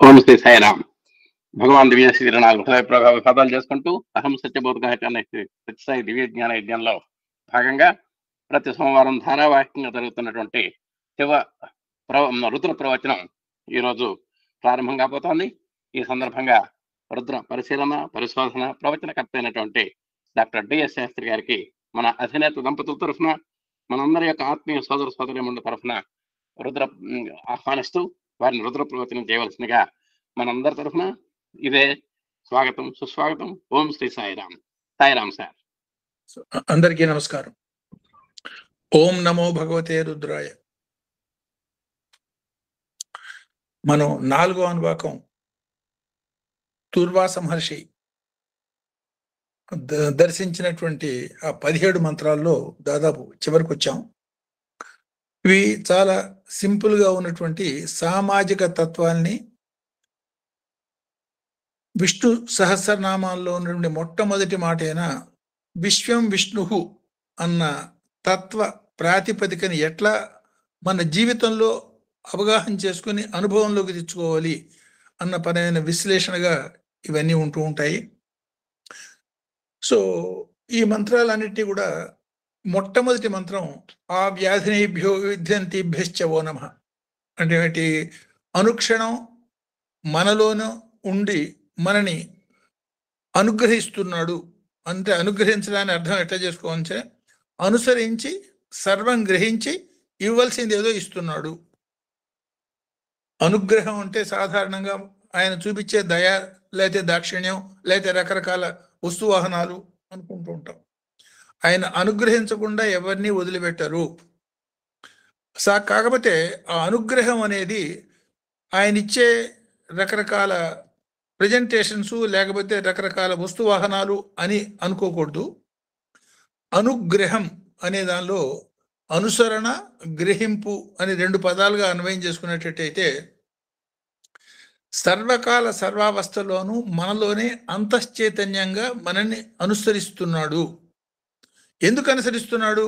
ఓం శ్రీ సాయిరామ్. భగవాన్ దివ్య శ్రీ 24 హృదయ ప్రభావాలు చేసుకుంటూ అహం సత్యబోధక అనే సత్యసాయి దివ్య జ్ఞాన యజ్ఞంలో భాగంగా ప్రతి సోమవారం ధారావాహికంగా జరుగుతున్నటువంటి రుద్ర ప్రవచనం ఈరోజు ప్రారంభం కాబోతోంది. ఈ సందర్భంగా రుద్ర పరిశీలన పరిశోధన ప్రవచనకర్త అయినటువంటి డాక్టర్ డిఎస్ శాస్త్రి గారికి మన అధినేత దంపతుల తరఫున, మనందరి యొక్క ఆత్మీయ సోదర సోదరిమణుల తరఫున రుద్ర ఆహ్వానిస్తూ వారిని రుద్ర ప్రవచనం చేయవలసిందిగా మనందరి తరఫున ఇదే స్వాగతం, సుస్వాగతం. ఓం శ్రీ సాయిరామ్. సాయిరామ్ సార్. అందరికీ నమస్కారం. ఓం నమో భగవతే రుద్రాయ. మనం 4వ అనువాకం దూర్వాస మహర్షి దర్శించినటువంటి ఆ 17 మంత్రాల్లో దాదాపు చివరికి వచ్చాం. ఇవి చాలా సింపుల్ గా ఉన్నటువంటి సామాజిక తత్వాల్ని విష్ణు సహస్రనామాల్లో ఉన్నటువంటి మొట్టమొదటి మాట అయిన విశ్వం విష్ణుహు అన్న తత్వ ప్రాతిపదికని ఎట్లా మన జీవితంలో అవగాహన చేసుకుని అనుభవంలోకి తెచ్చుకోవాలి అన్న పరమైన విశ్లేషణగా ఇవన్నీ ఉంటూ ఉంటాయి. సో ఈ మంత్రాలన్నిటినీ కూడా మొట్టమొదటి మంత్రం ఆ వ్యాధినేభ్యో విద్యంతిభ్యశ్చ ఓ నమః అంటే అనుక్షణం మనలోనూ ఉండి మనని అనుగ్రహిస్తున్నాడు. అంటే అనుగ్రహించడానికి అర్థం ఎట్లా చేసుకోవాలంటే అనుసరించి సర్వం గ్రహించి ఇవ్వాల్సింది ఏదో ఇస్తున్నాడు. అనుగ్రహం అంటే సాధారణంగా ఆయన చూపించే దయ, లేకపోతే దాక్షిణ్యం, లేకపోతే రకరకాల వస్తువాహనాలు అనుకుంటూ ఉంటాం. ఆయన అనుగ్రహించకుండా ఎవరిని వదిలిపెట్టరు. కాకపోతే ఆ అనుగ్రహం అనేది ఆయన ఇచ్చే రకరకాల ప్రజెంటేషన్స్ లేకపోతే రకరకాల వస్తువాహనాలు అని అనుకోకూడదు. అనుగ్రహం అనే దానిలో అనుసరణ, గ్రహింపు అని 2 పదాలుగా అన్వయం చేసుకునేటట్టయితే సర్వకాల సర్వావస్థలోనూ మనలోనే అంతశ్చైతన్యంగా మనల్ని అనుసరిస్తున్నాడు. ఎందుకు అనుసరిస్తున్నాడు?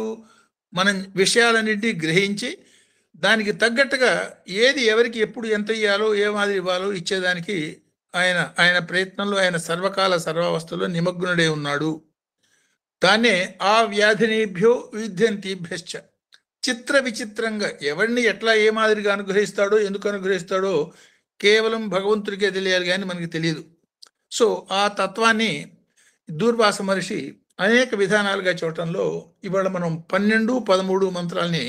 మనం విషయాలన్నింటినీ గ్రహించి దానికి తగ్గట్టుగా ఏది ఎవరికి ఎప్పుడు ఎంత ఇవ్వాలో, ఏ మాదిరి ఇవ్వాలో ఇచ్చేదానికి ఆయన ప్రయత్నంలో ఆయన సర్వకాల సర్వావస్థలో నిమగ్నుడై ఉన్నాడు. దాన్నే ఆ వ్యాధినేభ్యో విద్యంతిభ్యశ్చ. చిత్ర విచిత్రంగా ఎవరిని ఎట్లా ఏ మాదిరిగా అనుగ్రహిస్తాడో, ఎందుకు అనుగ్రహిస్తాడో కేవలం భగవంతుడికే తెలియాలి, కానీ మనకి తెలియదు. సో ఆ తత్వాన్ని దూర్వాస మహర్షి అనేక విధానాలుగా చూడటంలో ఇవాళ మనం 12, 13 మంత్రాల్ని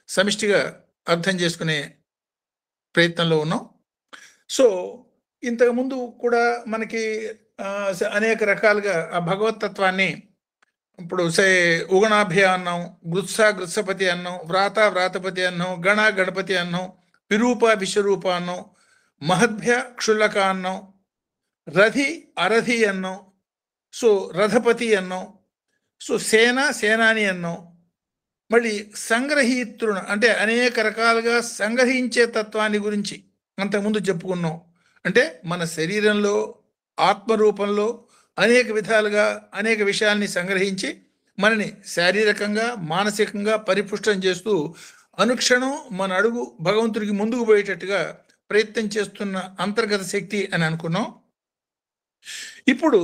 సమిష్టిగా అర్థం చేసుకునే ప్రయత్నంలో ఉన్నాం. సో ఇంతకుముందు కూడా మనకి అనేక రకాలుగా ఆ భగవతత్వాన్ని ఇప్పుడు ఉగణాభ్య అన్నాం, గృత్సపతి అన్నాం, వ్రాతపతి అన్నాం, గణపతి అన్నాం, విరూప విశ్వరూప అన్నాం, మహద్భ్య క్షుల్లక అన్నాం, రథి అరథి అన్నాం, సో రథపతి అన్నాం, సో సేనాని అన్నాం. మళ్ళీ సంగ్రహీతృణ అంటే అనేక రకాలుగా సంగ్రహించే తత్వాన్ని గురించి అంతకుముందు చెప్పుకున్నాం. అంటే మన శరీరంలో ఆత్మరూపంలో అనేక విధాలుగా అనేక విషయాల్ని సంగ్రహించి మనని శారీరకంగా మానసికంగా పరిపుష్టం చేస్తూ అనుక్షణం మన అడుగు భగవంతుడికి ముందుకు పోయేటట్టుగా ప్రయత్నం చేస్తున్న అంతర్గత శక్తి అని అనుకున్నాం. ఇప్పుడు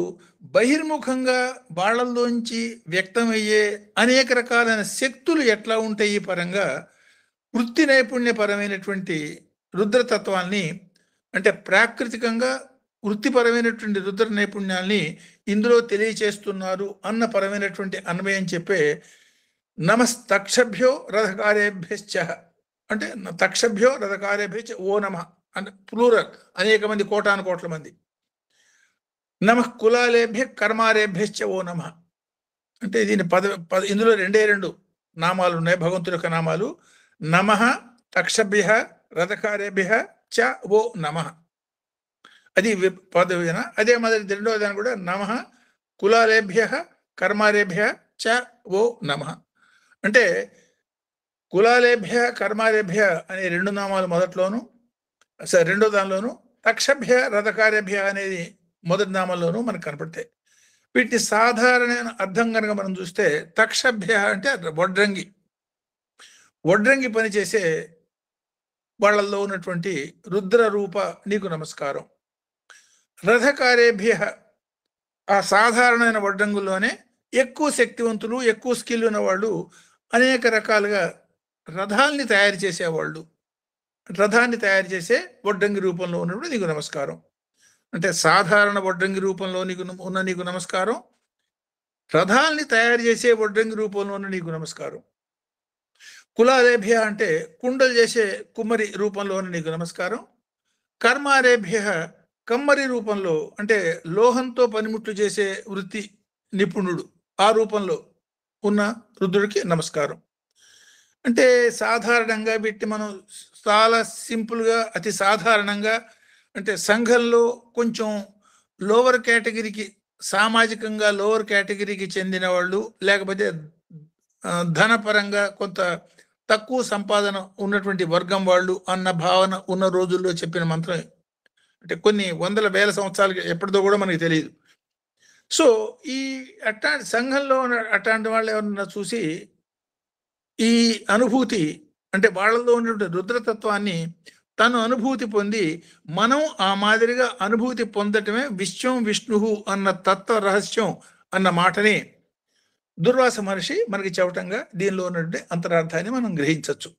బహిర్ముఖంగా వాళ్ళల్లోంచి వ్యక్తమయ్యే అనేక రకాలైన శక్తులు ఎట్లా ఉంటాయి పరంగా వృత్తి నైపుణ్యపరమైనటువంటి రుద్రతత్వాన్ని, అంటే ప్రాకృతికంగా వృత్తిపరమైనటువంటి రుద్ర నైపుణ్యాల్ని ఇందులో తెలియచేస్తున్నారు అన్న పరమైనటువంటి అన్వయం చెప్పే నమస్తక్షభ్యో రథకార్యేభ్యశ్చ అంటే తక్షభ్యో రథకార్యేభ్యశ్చ ఓ నమః అంటే ప్లూరల్, అనేక మంది, కోటాను కోట్ల మంది. నమః కులాలేభ్య కర్మారేభ్యశ్చ ఓ నమః అంటే దీని ఇందులో 2 నామాలు ఉన్నాయి, భగవంతుడి యొక్క నామాలు. నమః తక్షభ్య రథకార్యేభ్య చ ఓ నమః, అది పదవిన. అదే మాదిరి 2వ దాని కూడా నమః కులాలేభ్య కర్మారేభ్య చ ఓ నమః అంటే కులాలేభ్య కర్మారేభ్య అనే 2 నామాలు మొదట్లోను, 2వ దానిలోను, తక్షభ్య రథకార్యేభ్య అనేది మొదటి నామంలోనూ మనకు కనపడతాయి. వీటిని సాధారణమైన అర్థం కనుక మనం చూస్తే తక్షభ్య అంటే వడ్రంగి పనిచేసే వాళ్ళల్లో ఉన్నటువంటి రుద్ర రూప నీకు నమస్కారం. రథకారేభ్య ఆ సాధారణమైన వడ్రంగుల్లోనే ఎక్కువ శక్తివంతులు, ఎక్కువ స్కిల్ ఉన్న వాళ్ళు, అనేక రకాలుగా రథాల్ని తయారు చేసేవాళ్ళు, రథాన్ని తయారు చేసే వడ్రంగి రూపంలో ఉన్నప్పుడు నీకు నమస్కారం. అంటే సాధారణ వడ్రంగి రూపంలో నీకు నమస్కారం, రథాల్ని తయారు చేసే వడ్రంగి రూపంలో ఉన్న నీకు నమస్కారం. కులారేభ్య అంటే కుండలు చేసే కుమ్మరి రూపంలో ఉన్న నీకు నమస్కారం. కర్మారేభ్య కమ్మరి రూపంలో అంటే లోహంతో పనిముట్లు చేసే వృత్తి నిపుణుడు, ఆ రూపంలో ఉన్న రుద్రుడికి నమస్కారం. అంటే సాధారణంగా పెట్టి మనం చాలా సింపుల్గా, అతి సాధారణంగా, అంటే సంఘంలో కొంచెం లోవర్ కేటగిరీకి, సామాజికంగా లోవర్ కేటగిరీకి చెందిన వాళ్ళు, లేకపోతే ధనపరంగా కొంత తక్కువ సంపాదన ఉన్నటువంటి వర్గం వాళ్ళు అన్న భావన ఉన్న రోజుల్లో చెప్పిన మంత్రం. అంటే కొన్ని వందల వేల సంవత్సరాలకి ఎప్పటిదో కూడా మనకి తెలియదు. సో ఈ అట్లాంటి సంఘంలో అట్లాంటి వాళ్ళు ఎవరన్నా చూసి ఈ అనుభూతి, అంటే వాళ్ళలో ఉన్నటువంటి రుద్రతత్వాన్ని తను అనుభూతి పొంది, మనం ఆ మాదిరిగా అనుభూతి పొందటమే విశ్వం విష్ణువు అన్న తత్వ రహస్యం అన్న మాటని దుర్వాస మహర్షి మనకి చెప్పటంగా దీనిలో ఉన్నటువంటి అంతరార్థాన్ని మనం గ్రహించవచ్చు.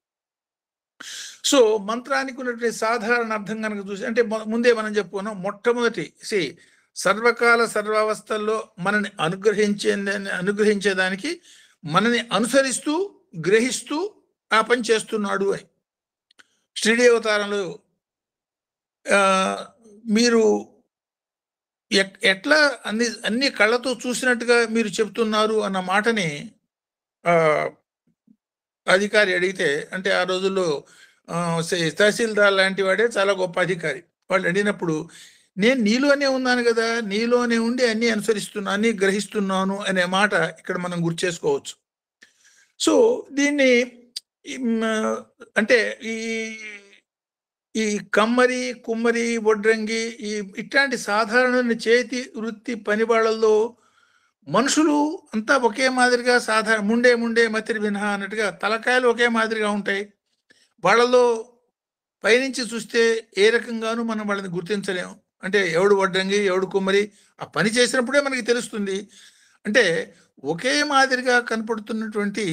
సో మంత్రానికి ఉన్నటువంటి సాధారణ అర్థం కనుక చూసి, అంటే ముందే మనం చెప్పుకున్నాం, మొట్టమొదటి సర్వకాల సర్వావస్థల్లో మనని అనుగ్రహించేదానికి మనని అనుసరిస్తూ గ్రహిస్తూ ఆ పని చేస్తున్నాడు అని. శ్రీడి అవతారంలో మీరు ఎట్లా అన్ని కళ్ళతో చూసినట్టుగా మీరు చెప్తున్నారు అన్న మాటని అధికారి అడిగితే, అంటే ఆ రోజుల్లో తహసీల్దార్ లాంటి వాడే చాలా గొప్ప అధికారి. వాళ్ళు అడిగినప్పుడు, నేను నీలోనే ఉన్నాను కదా, నీలోనే ఉండి అన్ని అనుసరిస్తున్నాను, అన్ని గ్రహిస్తున్నాను అనే మాట ఇక్కడ మనం గుర్తు చేసుకోవచ్చు. సో దీన్ని అంటే ఈ కమ్మరి, కుమ్మరి, వడ్రంగి, ఇట్లాంటి సాధారణ చేతి వృత్తి పని వాళ్ళల్లో మనుషులు అంతా ఒకే మాదిరిగా ముండే మతిరి వినహా అన్నట్టుగా తలకాయలు ఒకే మాదిరిగా ఉంటాయి. వాళ్ళలో పైనుంచి చూస్తే ఏ రకంగానూ మనం వాళ్ళని గుర్తించలేము. అంటే ఎవడు వడ్రంగి, ఎవడు కుమ్మరి, ఆ పని చేసినప్పుడే మనకి తెలుస్తుంది. అంటే ఒకే మాదిరిగా కనపడుతున్నటువంటి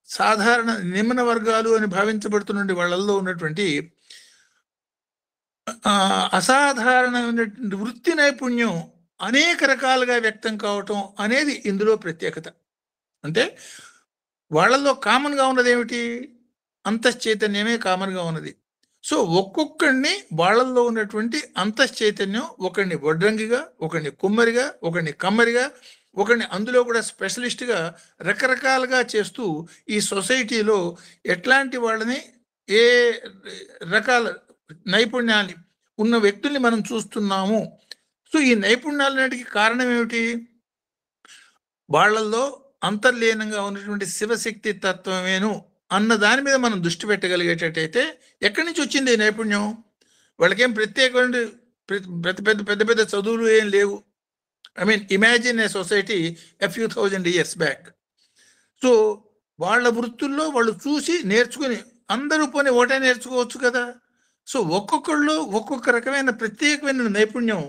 సాధారణ నిమ్న వర్గాలు అని భావించబడుతున్న వాళ్ళల్లో ఉన్నటువంటి అసాధారణమైనటువంటి వృత్తి నైపుణ్యం అనేక రకాలుగా వ్యక్తం కావటం అనేది ఇందులో ప్రత్యేకత. అంటే వాళ్ళల్లో కామన్గా ఉన్నది ఏమిటి? అంతశ్చైతన్యమే కామన్గా ఉన్నది. సో ఒక్కొక్కడిని వాళ్ళల్లో ఉన్నటువంటి అంతశ్చైతన్యం, ఒకరిని వడ్రంగిగా, ఒకరిని కుమ్మరిగా, ఒకరిని కమ్మరిగా, ఒకరిని అందులో కూడా స్పెషలిస్ట్గా రకరకాలుగా చేస్తూ ఈ సొసైటీలో ఎట్లాంటి వాళ్ళని, ఏ రకాల నైపుణ్యాన్ని ఉన్న వ్యక్తుల్ని మనం చూస్తున్నాము. సో ఈ నైపుణ్యాలన్నిటికీ కారణం ఏమిటి? వాళ్ళల్లో అంతర్లీనంగా ఉన్నటువంటి శివశక్తి తత్వమేను అన్న దాని మీద మనం దృష్టి పెట్టగలిగేటట్టయితే, ఎక్కడి నుంచి వచ్చింది ఈ నైపుణ్యం? వాళ్ళకేం ప్రత్యేకమైన పెద్ద పెద్ద చదువులు ఏం లేవు. Imagine a society a few thousand years back. So వాళ్ళ వృత్తుల్లో వాళ్ళు చూసి నేర్చుకుని, అందరూ పోనీ ఒకటే నేర్చుకోవచ్చు కదా. సో ఒక్కొక్కళ్ళు ఒక్కొక్క రకమైన ప్రత్యేకమైన నైపుణ్యం.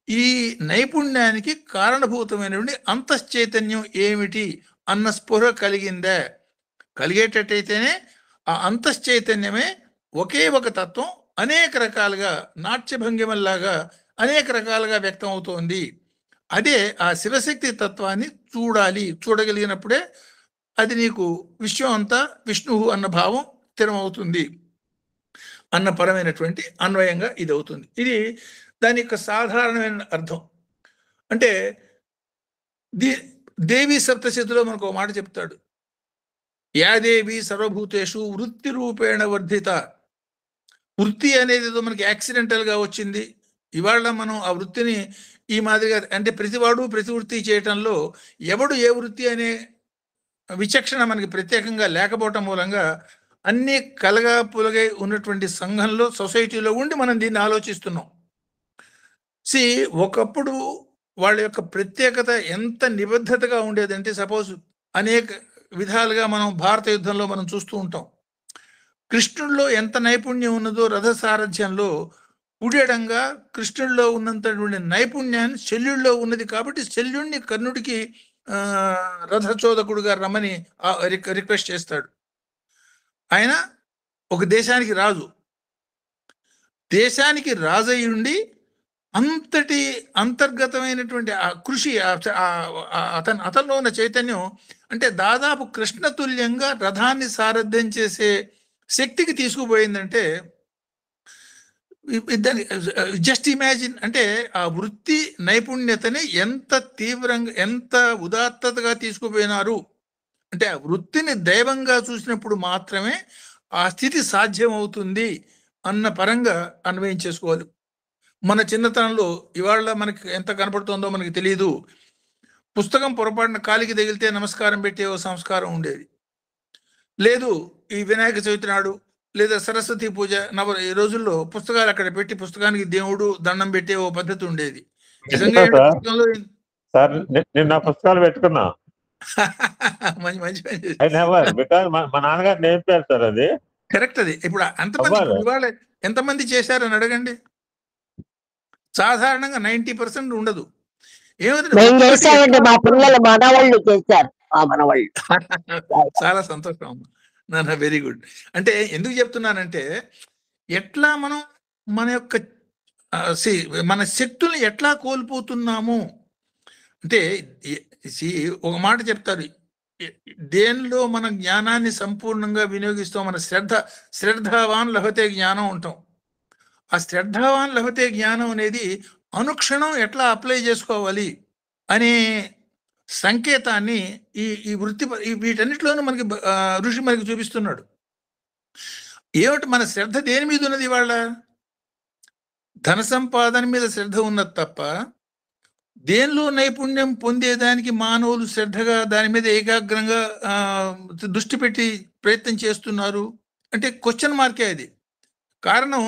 ఈ నైపుణ్యానికి కారణభూతమైనటువంటి అంతశ్చైతన్యం ఏమిటి అన్న స్పృహ కలిగేటట్టయితేనే ఆ అంతశ్చైతన్యమే ఒకే ఒక తత్వం అనేక రకాలుగా నాట్యభంగిమల్లాగా అనేక రకాలుగా వ్యక్తం అవుతోంది. అదే ఆ శివశక్తి తత్వాన్ని చూడగలిగినప్పుడే అది నీకు విశ్వం అంతా విష్ణువు అన్న భావం స్థిరమవుతుంది అన్న పరమైనటువంటి అన్వయంగా ఇది అవుతుంది. ఇది దాని యొక్క సాధారణమైన అర్థం. అంటే దేవి సప్తశతిలో మనకు ఒక మాట చెప్తాడు, యాదేవి సర్వభూతేషు వృత్తి రూపేణ వర్ధిత. వృత్తి అనేది ఏదో మనకి యాక్సిడెంటల్గా వచ్చింది. ఇవాళ మనం ఆ వృత్తిని ఈ మాదిరిగా, అంటే ప్రతివాడు ప్రతి వృత్తి చేయటంలో ఎవడు ఏ వృత్తి అనే విచక్షణ మనకి ప్రత్యేకంగా లేకపోవటం మూలంగా అన్ని పులగై ఉన్నటువంటి సంఘంలో, సొసైటీలో ఉండి మనం దీన్ని ఆలోచిస్తున్నాం. ఒకప్పుడు వాళ్ళ యొక్క ప్రత్యేకత ఎంత నిబద్ధతగా ఉండేదంటే, సపోజ్ అనేక విధాలుగా మనం భారత యుద్ధంలో మనం చూస్తూ ఉంటాం. కృష్ణుడిలో ఎంత నైపుణ్యం ఉన్నదో రథ సారథ్యంలో కుడెడంగా కృష్ణుడిలో ఉన్నంతటువంటి నైపుణ్యాన్ని శల్యుడిలో ఉన్నది కాబట్టి శల్యుడిని కర్ణుడికి రథచోదకుడుగా రమ్మని రిక్వెస్ట్ చేస్తాడు. ఆయన ఒక దేశానికి రాజు, దేశానికి రాజయ్య ఉండి అంతటి అంతర్గతమైనటువంటి ఆ కృషి అతనిలో ఉన్న చైతన్యం అంటే దాదాపు కృష్ణతుల్యంగా రథాన్ని సారథ్యం చేసే శక్తికి తీసుకుపోయిందంటే దాన్ని జస్ట్ ఇమాజిన్. అంటే ఆ వృత్తి నైపుణ్యతని ఎంత తీవ్రంగా ఎంత ఉదాత్తతగా తీసుకుపోయినారు అంటే ఆ వృత్తిని దైవంగా చూసినప్పుడు మాత్రమే ఆ స్థితి సాధ్యం అవుతుంది అన్న పరంగా అన్వయం చేసుకోవాలి. మన చిన్నతనంలో ఇవాళ మనకి ఎంత కనపడుతుందో మనకి తెలియదు. పుస్తకం పొరపాటున కాలికి తగిలితే నమస్కారం పెట్టే ఓ సంస్కారం ఉండేది. లేదు ఈ వినాయక చవితి నాడు లేదా సరస్వతి పూజ ఈ రోజుల్లో పుస్తకాలు అక్కడ పెట్టి పుస్తకానికి దేవుడు దండం పెట్టే ఓ పద్ధతి ఉండేది. నిజంగా పుస్తకాలు పెట్టుకున్నా మంచి మంచి మా నాన్నగారు నేర్పారు సార్. అది కరెక్ట్. అది ఇప్పుడు అంతమంది ఇవాళ ఎంతమంది చేశారని అడగండి. సాధారణంగా 90% ఉండదు. చాలా సంతోషం అమ్మా, వెరీ గుడ్. అంటే ఎందుకు చెప్తున్నానంటే ఎట్లా మనం మన యొక్క మన శక్తుల్ని ఎట్లా కోల్పోతున్నాము అంటే ఒక మాట చెప్తారు, దేనిలో మన జ్ఞానాన్ని సంపూర్ణంగా వినియోగిస్తాం. మన శ్రద్ధావాన్ లభతే జ్ఞానం ఉంటాం. ఆ శ్రద్ధావాన్ లభతే జ్ఞానం అనేది అనుక్షణం ఎట్లా అప్లై చేసుకోవాలి అనే సంకేతాన్ని ఈ వృత్తి వీటన్నిటిలోనూ మనకి ఋషి మనకి చూపిస్తున్నాడు. ఏమిటి మన శ్రద్ధ దేని మీద ఉన్నది? వాళ్ళ ధన సంపాదన మీద శ్రద్ధ ఉన్నది తప్ప దేనిలో నైపుణ్యం పొందేదానికి మానవులు శ్రద్ధగా దాని మీద ఏకాగ్రంగా దృష్టి పెట్టి ప్రయత్నం చేస్తున్నారు అంటే క్వశ్చన్ మార్కే. అది కారణం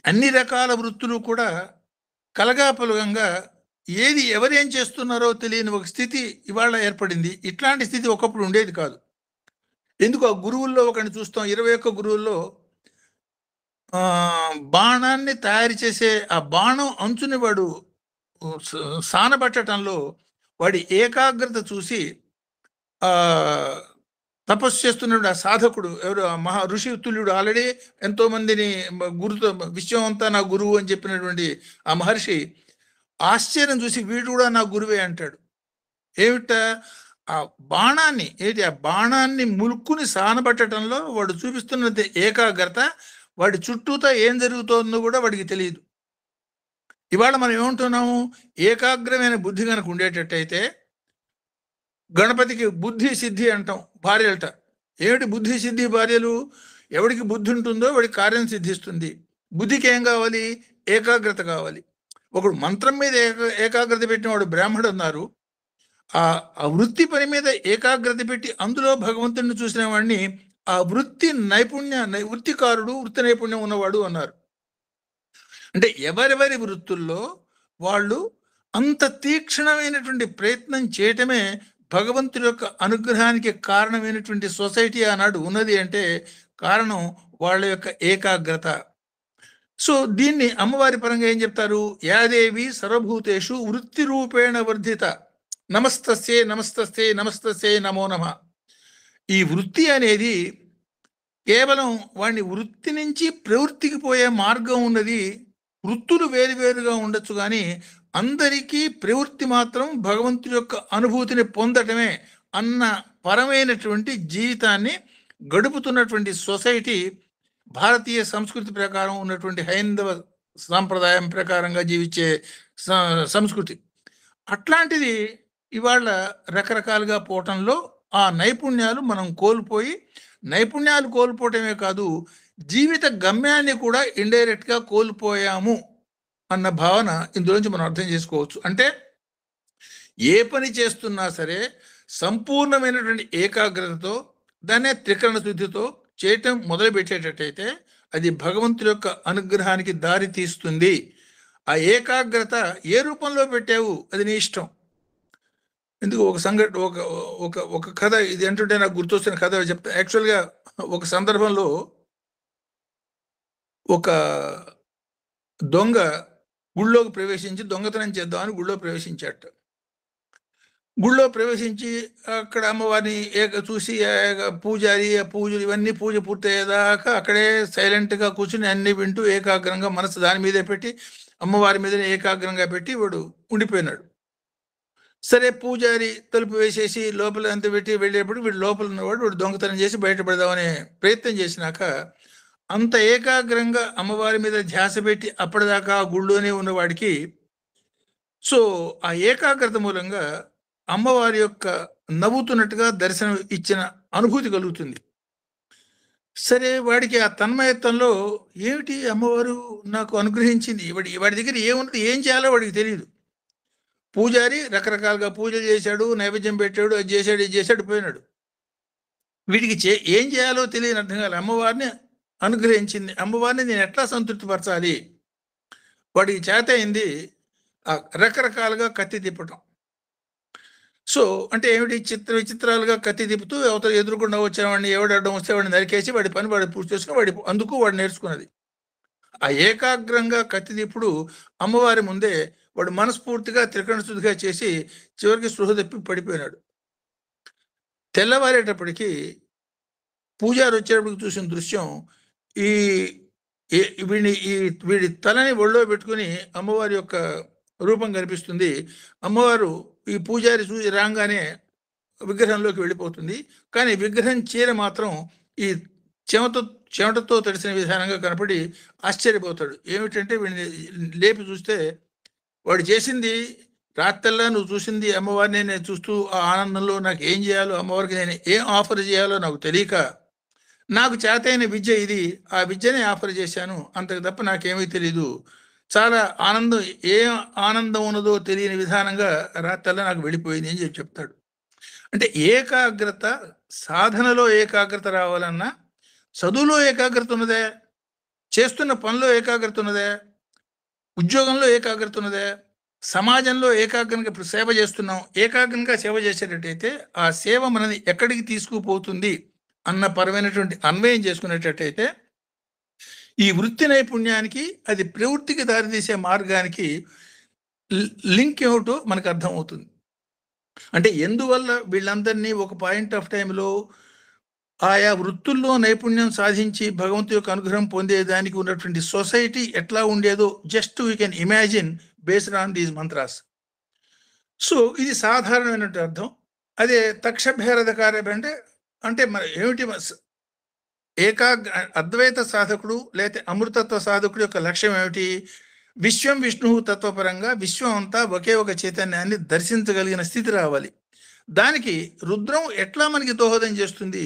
అన్ని రకాల వృత్తులు కూడా కలగాపులగంగా ఏది ఎవరేం చేస్తున్నారో తెలియని ఒక స్థితి ఇవాళ ఏర్పడింది. ఇట్లాంటి స్థితి ఒకప్పుడు ఉండేది కాదు. ఎందుకు ఆ గురువుల్లో ఒకరిని చూస్తాం, 21 గురువుల్లో బాణాన్ని తయారు చేసే ఆ బాణం అంచుని వాడు సానబట్టడంలో వాడి ఏకాగ్రత చూసి తపస్సు చేస్తున్నప్పుడు ఆ సాధకుడు ఎవరు మహా ఋషి తుల్యుడు ఆల్రెడీ ఎంతో మందిని గురుతో విశ్వం అంతా నా గురువు అని చెప్పినటువంటి ఆ మహర్షి ఆశ్చర్యం చూసి వీడు కూడా నా గురువే అంటాడు. ఏమిట ఆ బాణాన్ని ఆ బాణాన్ని ములుక్కుని సానబట్టడంలో వాడు చూపిస్తున్నది ఏకాగ్రత. వాడి చుట్టూతో ఏం జరుగుతోందో కూడా వాడికి తెలియదు. ఇవాళ మనం ఏమంటున్నాము, ఏకాగ్రమైన బుద్ధి కనుక ఉండేటట్టయితే గణపతికి బుద్ధి సిద్ధి అంటాం, భార్యలట. ఏమిటి బుద్ధి సిద్ధి భార్యలు? ఎవడికి బుద్ధి ఉంటుందో వాడికి కార్యం సిద్ధిస్తుంది. బుద్ధికి ఏం కావాలి? ఏకాగ్రత కావాలి. ఒకడు మంత్రం మీద ఏకాగ్రత పెట్టిన వాడు బ్రాహ్మడు అన్నారు. ఆ వృత్తి పని మీద ఏకాగ్రత పెట్టి అందులో భగవంతుడిని చూసిన వాడిని ఆ వృత్తి వృత్తికారుడు, వృత్తి నైపుణ్యం ఉన్నవాడు అన్నారు. అంటే ఎవరెవరి వృత్తుల్లో వాళ్ళు అంత తీక్షణమైనటువంటి ప్రయత్నం చేయటమే భగవంతుడి యొక్క అనుగ్రహానికి కారణమైనటువంటి సొసైటీ ఆనాడు ఉన్నది. అంటే కారణం వాళ్ళ యొక్క ఏకాగ్రత. సో దీన్ని అమ్మవారి పరంగా ఏం చెప్తారు? యాదేవి సర్వభూతేషు వృత్తి రూపేణ వర్ధిత నమస్తస్యే నమస్తస్యే నమస్తస్యే నమో నమః. ఈ వృత్తి అనేది కేవలం వాడిని వృత్తి నుంచి ప్రవృత్తికి పోయే మార్గం ఉన్నది. వృత్తులు వేరువేరుగా ఉండొచ్చు కానీ అందరికీ ప్రవృత్తి మాత్రం భగవంతుడి యొక్క అనుభూతిని పొందటమే అన్న పరమైనటువంటి జీవితాన్ని గడుపుతున్నటువంటి సొసైటీ భారతీయ సంస్కృతి ప్రకారం ఉన్నటువంటి హైందవ సాంప్రదాయం ప్రకారంగా జీవించే సంస్కృతి. అట్లాంటిది ఇవాళ రకరకాలుగా పోవటంలో ఆ నైపుణ్యాలు మనం కోల్పోయి, నైపుణ్యాలు కోల్పోవటమే కాదు జీవిత గమ్యాన్ని కూడా ఇండైరెక్ట్గా కోల్పోయాము అన్న భావన ఇందులోంచి మనం అర్థం చేసుకోవచ్చు. అంటే ఏ పని చేస్తున్నా సరే సంపూర్ణమైనటువంటి ఏకాగ్రతతో దాన్నే త్రికరణ శుద్ధితో చేయటం మొదలు పెట్టేటట్టయితే అది భగవంతుడి యొక్క అనుగ్రహానికి దారి తీస్తుంది. ఆ ఏకాగ్రత ఏ రూపంలో పెట్టావు అది నీ ఇష్టం. ఎందుకు ఒక సంఘటన ఒక ఒక ఒక కథ ఇది ఏంటంటే నాకు గుర్తొస్తున్న కథ చెప్తా. యాక్చువల్గా ఒక సందర్భంలో ఒక దొంగ గుళ్ళోకి ప్రవేశించి దొంగతనం చేద్దామని గుళ్ళో ప్రవేశించాట. గుళ్ళో ప్రవేశించి అక్కడ అమ్మవారిని చూసి పూజారి పూజలు ఇవన్నీ పూజ పూర్తయ్యేదాకా అక్కడే సైలెంట్గా కూర్చుని అన్ని వింటూ ఏకాగ్రంగా మనసు దాని మీదే పెట్టి అమ్మవారి మీదనే ఏకాగ్రంగా పెట్టి వాడు ఉండిపోయినాడు. సరే పూజారి తలుపు వేసేసి లోపల అంత పెట్టి వెళ్ళేటప్పుడు వీడు లోపల ఉన్నవాడు వాడు దొంగతనం చేసి బయటపడదామనే ప్రయత్నం చేసినాక అంత ఏకాగ్రంగా అమ్మవారి మీద ధ్యాస పెట్టి అప్పటిదాకా ఆ గుళ్ళోనే ఉన్నవాడికి సో ఆ ఏకాగ్రత మూలంగా అమ్మవారి యొక్క నవ్వుతున్నట్టుగా దర్శనం ఇచ్చిన అనుభూతి కలుగుతుంది. సరే వాడికి ఆ తన్మయత్వంలో ఏమిటి అమ్మవారు నాకు అనుగ్రహించింది, వాడి దగ్గర ఏమున్నది, ఏం చేయాలో వాడికి తెలియదు. పూజారి రకరకాలుగా పూజలు చేశాడు, నైవేద్యం పెట్టాడు, అది చేశాడు, ఇది చేశాడు, పోయినాడు. వీడికి ఏం చేయాలో తెలియని అర్థం కాదు. అమ్మవారిని అనుగ్రహించింది, అమ్మవారిని నేను ఎట్లా సంతృప్తిపరచాలి. వాడికి చేత అయింది రకరకాలుగా కత్తి తిప్పటం. సో అంటే ఏమిటి, విచిత్రాలుగా కత్తి తిప్పుతూ అవతల ఎదురుకుండా వచ్చేవాడిని ఎవడు అడ్డం వస్తే వాడిని నరికేసి వాడి పని వాడు పూర్తి చేసుకుని వాడు నేర్చుకున్నది. ఆ ఏకాగ్రంగా కత్తి తిప్పుడు అమ్మవారి ముందే వాడు మనస్ఫూర్తిగా త్రికరణ శుద్ధిగా చేసి చివరికి స్పృహ తప్పి పడిపోయినాడు. తెల్లవారేటప్పటికీ పూజారి వచ్చేటప్పటికి చూసిన దృశ్యం వీడి తలని ఒళ్ళో పెట్టుకుని అమ్మవారి యొక్క రూపం కనిపిస్తుంది. అమ్మవారు ఈ పూజారి చూసి రాగానే విగ్రహంలోకి వెళ్ళిపోతుంది. కానీ విగ్రహం చీర మాత్రం ఈ చెమటతో తడిసిన విధానంగా కనపడి ఆశ్చర్యపోతాడు. ఏమిటంటే వీడిని లేపి చూస్తే వాడు చేసింది రాత్రల్లా నువ్వు చూసింది అమ్మవారిని నేను చూస్తూ ఆ ఆనందంలో నాకు ఏం చేయాలో, అమ్మవారికి నేను ఏం ఆఫర్ చేయాలో నాకు తెలియక నాకు చేతైన విద్య ఇది, ఆ విద్యనే ఆఫర్ చేశాను, అంతకు తప్ప నాకేమీ తెలీదు. చాలా ఆనందం, ఏ ఆనందం ఉన్నదో తెలియని విధానంగా రాత్రల్లా నాకు వెళ్ళిపోయింది అని చెప్తాడు. అంటే ఏకాగ్రత, సాధనలో ఏకాగ్రత రావాలన్నా చదువులో ఏకాగ్రత ఉన్నదే, చేస్తున్న పనిలో ఏకాగ్రత ఉన్నదే, ఉద్యోగంలో ఏకాగ్రత ఉన్నదే, సమాజంలో ఏకాగ్రంగా ఇప్పుడు సేవ చేస్తున్నాం, ఏకాగ్రంగా సేవ చేసేటట్టయితే ఆ సేవ మనని ఎక్కడికి తీసుకుపోతుంది అన్న పరమైనటువంటి అన్వయం చేసుకునేటట్టయితే ఈ వృత్తి నైపుణ్యానికి, అది ప్రవృత్తికి దారితీసే మార్గానికి లింక్ ఏమిటో మనకు అర్థమవుతుంది. అంటే ఎందువల్ల వీళ్ళందరినీ ఒక పాయింట్ ఆఫ్ టైంలో ఆయా వృత్తుల్లో నైపుణ్యం సాధించి భగవంతు యొక్క అనుగ్రహం పొందేదానికి ఉన్నటువంటి సొసైటీ ఎట్లా ఉండేదో just we can imagine based on these mantras. So ఇది సాధారణమైనటువంటి అర్థం. అదే తక్షభేరద కార్యం అంటే మరి ఏమిటి, అద్వైత సాధకుడు లేకపోతే అమృతత్వ సాధకుడు యొక్క లక్ష్యం ఏమిటి? విశ్వం విష్ణువు తత్వపరంగా విశ్వం అంతా ఒకే ఒక చైతన్యాన్ని దర్శించగలిగిన స్థితి రావాలి. దానికి రుద్రం ఎట్లా మనకి దోహదం చేస్తుంది?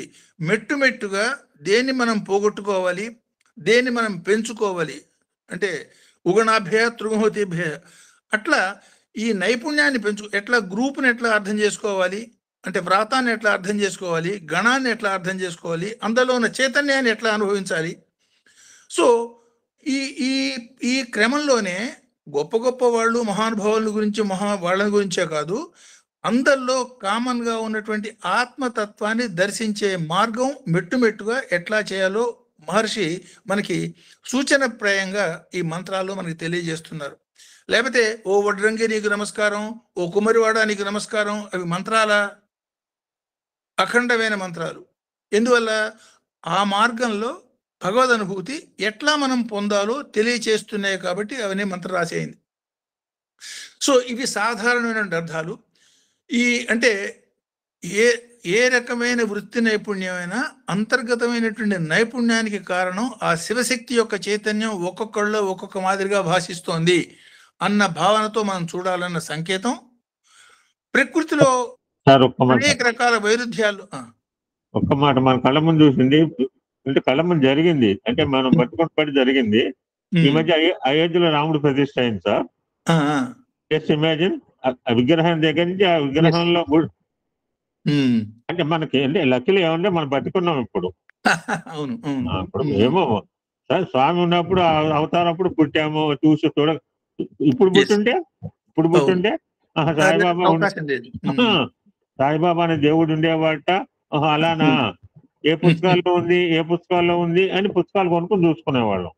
మెట్టుగా దేన్ని మనం పోగొట్టుకోవాలి, దేన్ని మనం పెంచుకోవాలి, అంటే ఉగణాభ్య త్రిగుణోతిభ్య, అట్లా ఈ నైపుణ్యాన్ని ఎట్లా గ్రూప్ని ఎట్లా అర్థం చేసుకోవాలి, అంటే వ్రాతాన్ని ఎట్లా అర్థం చేసుకోవాలి, గణాన్ని ఎట్లా అర్థం చేసుకోవాలి, అందులో ఉన్న చైతన్యాన్ని ఎట్లా అనుభవించాలి. సో ఈ క్రమంలోనే గొప్ప గొప్ప వాళ్ళు మహానుభావుల గురించి వాళ్ళ గురించే కాదు, అందరిలో కామన్గా ఉన్నటువంటి ఆత్మతత్వాన్ని దర్శించే మార్గం మెట్టుగా ఎట్లా చేయాలో మహర్షి మనకి సూచనప్రాయంగా ఈ మంత్రాల్లో మనకి తెలియజేస్తున్నారు. లేకపోతే ఓ వడ్రంగి నీకు నమస్కారం, ఓ కుమరివాడ నీకు నమస్కారం, అవి మంత్రాల అఖండమైన మంత్రాలు. ఎందువల్ల ఆ మార్గంలో భగవద్ అనుభూతి ఎట్లా మనం పొందాలో తెలియచేస్తున్నాయి కాబట్టి అవన్నీ మంత్రం రాసేయింది. సో ఇవి సాధారణమైన అర్థాలు. అంటే ఏ రకమైన వృత్తి నైపుణ్యమైనా అంతర్గతమైనటువంటి నైపుణ్యానికి కారణం ఆ శివశక్తి యొక్క చైతన్యం ఒక్కొక్కళ్ళలో ఒక్కొక్క మాదిరిగా భాషిస్తోంది అన్న భావనతో మనం చూడాలన్న సంకేతం. ప్రకృతిలో అనేక రకాల వైరుధ్యాలు. ఒక్క మాట మన కళ్ళ ముందు చూసింది, అంటే కళ్ళ ముందు జరిగింది, అంటే మనం బతుకొని పడి జరిగింది. ఈ మధ్య అయోధ్యలో రాముడు ప్రతిష్ఠ అయింది సార్. జస్ట్ ఇమాజిన్, ఆ విగ్రహం దగ్గర నుంచి ఆ విగ్రహంలో అంటే మనకి అంటే లక్కీలు ఏమంటే మనం బతుకున్నాం ఇప్పుడు. అవును, ఇప్పుడు ఏమో సార్ స్వామి ఉన్నప్పుడు అవతారం అప్పుడు పుట్టాము, చూసి చూడ ఇప్పుడు పుట్టుంటే సాయిబాబా అవకాశం లేదు. సాయిబాబా అనే దేవుడు ఉండేవాట. అలానా, ఏ పుస్తకాల్లో ఉంది అని పుస్తకాలు కొనుక్కొని చూసుకునేవాళ్ళం.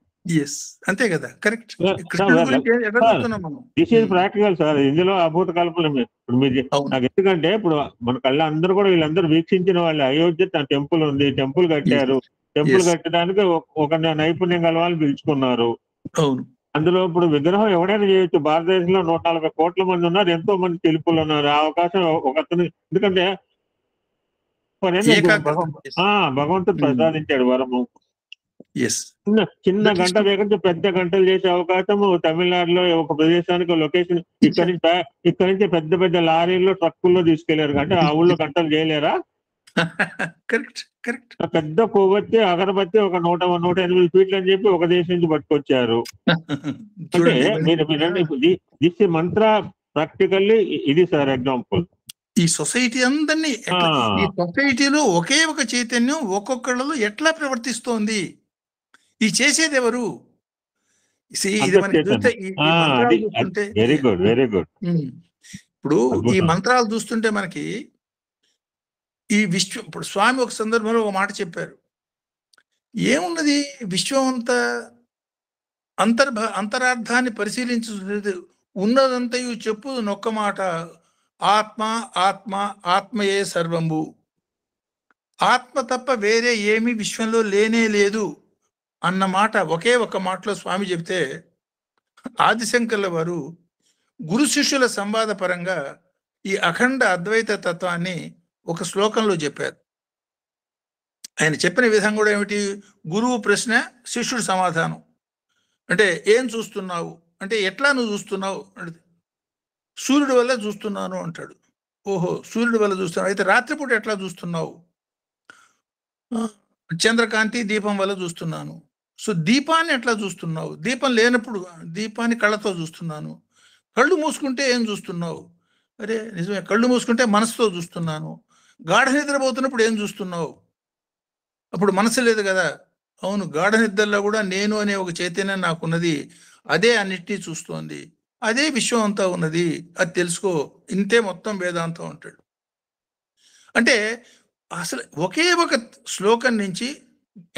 అంతే కదా, కరెక్ట్. కృష్ణుడి గురించి ఎట్లా చూస్తున్నాం మనం? This is practical sir. ఇందులో అభూత కల్పన. ఇప్పుడు మీరు నాకు ఎందుకంటే ఇప్పుడు మన కళ్ళ అందరూ కూడా వీళ్ళందరూ వీక్షించిన వాళ్ళు. అయోధ్య టెంపుల్ ఉంది, టెంపుల్ కట్టారు, టెంపుల్ కట్టడానికి ఒక నైపుణ్యం గల వాళ్ళు పిలుచుకున్నారు. అందులో ఇప్పుడు విగ్రహం ఎవడైనా చేయొచ్చు. భారతదేశంలో 140 కోట్ల మంది ఉన్నారు, ఎంతో మంది తెలుపులు ఉన్నారు. ఆ అవకాశం ఒకతను, ఎందుకంటే భగవంతుడు ప్రసాదించాడు వరము. చిన్న గంట దగ్గర పెద్ద గంటలు చేసే అవకాశం తమిళనాడులో ఒక ప్రదేశానికి లొకేషన్ ఇక్కడి నుంచి పెద్ద పెద్ద లారీల్లో ట్రక్కుల్లో తీసుకెళ్లారు. అంటే ఆ ఊళ్ళో గంటలు చేయలేరా? పెద్ద కొవ్వొత్తి అగరబత్తి ఒక 108 ఫీట్లు అని చెప్పి ఒక దేశం నుంచి పట్టుకొచ్చారు. అంటే మీరు దిస్ మంత్ర ప్రాక్టికల్లీ ఇది సార్ ఎగ్జాంపుల్. ఈ సొసైటీ అందరినీ, ఈ సొసైటీలో ఒకే ఒక చైతన్యం ఒక్కొక్కళ్ళలో ఎట్లా ప్రవర్తిస్తోంది, ఈ చేసేది ఎవరు? Very good, very good. ఇప్పుడు ఈ మంత్రాలు చూస్తుంటే మనకి ఈ విశ్వం, ఇప్పుడు స్వామి ఒక సందర్భంలో ఒక మాట చెప్పారు. ఏమున్నది, విశ్వం అంతా అంతరార్థాన్ని పరిశీలించు, ఉన్నదంతయు చెప్పు నొక్క మాట, ఆత్మ ఆత్మ ఆత్మయే సర్వంబు, ఆత్మ తప్ప వేరే ఏమీ విశ్వంలో లేనే లేదు అన్న మాట ఒకే ఒక మాటలో స్వామి చెప్తే, ఆదిశంకర్ల వారు గురు శిష్యుల సంవాద పరంగా ఈ అఖండ అద్వైత తత్వాన్ని ఒక శ్లోకంలో చెప్పారు. ఆయన చెప్పిన విధం కూడా ఏమిటి? గురువు ప్రశ్న, శిష్యుడు సమాధానం. అంటే ఏం చూస్తున్నావు అంటే, ఎట్లా నువ్వు చూస్తున్నావు అంటే, సూర్యుడి వల్ల చూస్తున్నాను అంటాడు. ఓహో, సూర్యుడి వల్ల చూస్తున్నావు, అయితే రాత్రిపూట ఎట్లా చూస్తున్నావు? చంద్రకాంతి దీపం వల్ల చూస్తున్నాను. సో దీపాన్ని ఎట్లా చూస్తున్నావు? దీపం లేనప్పుడు దీపాన్ని కళ్ళతో చూస్తున్నాను. కళ్ళు మూసుకుంటే ఏం చూస్తున్నావు? అరే నిజమే, కళ్ళు మూసుకుంటే మనసుతో చూస్తున్నాను. గాఢ నిద్రపోతున్నప్పుడు ఏం చూస్తున్నావు? అప్పుడు మనసు లేదు కదా. అవును, గాఢ నిద్రలో కూడా నేను అనే ఒక చైతన్యం నాకున్నది, అదే అన్నిటినీ చూస్తోంది, అదే విశ్వం అంతా ఉన్నది, అది తెలుసుకో. ఇంతే మొత్తం వేదాంతం అంటాడు. అంటే అసలు ఒకే ఒక శ్లోకం నుంచి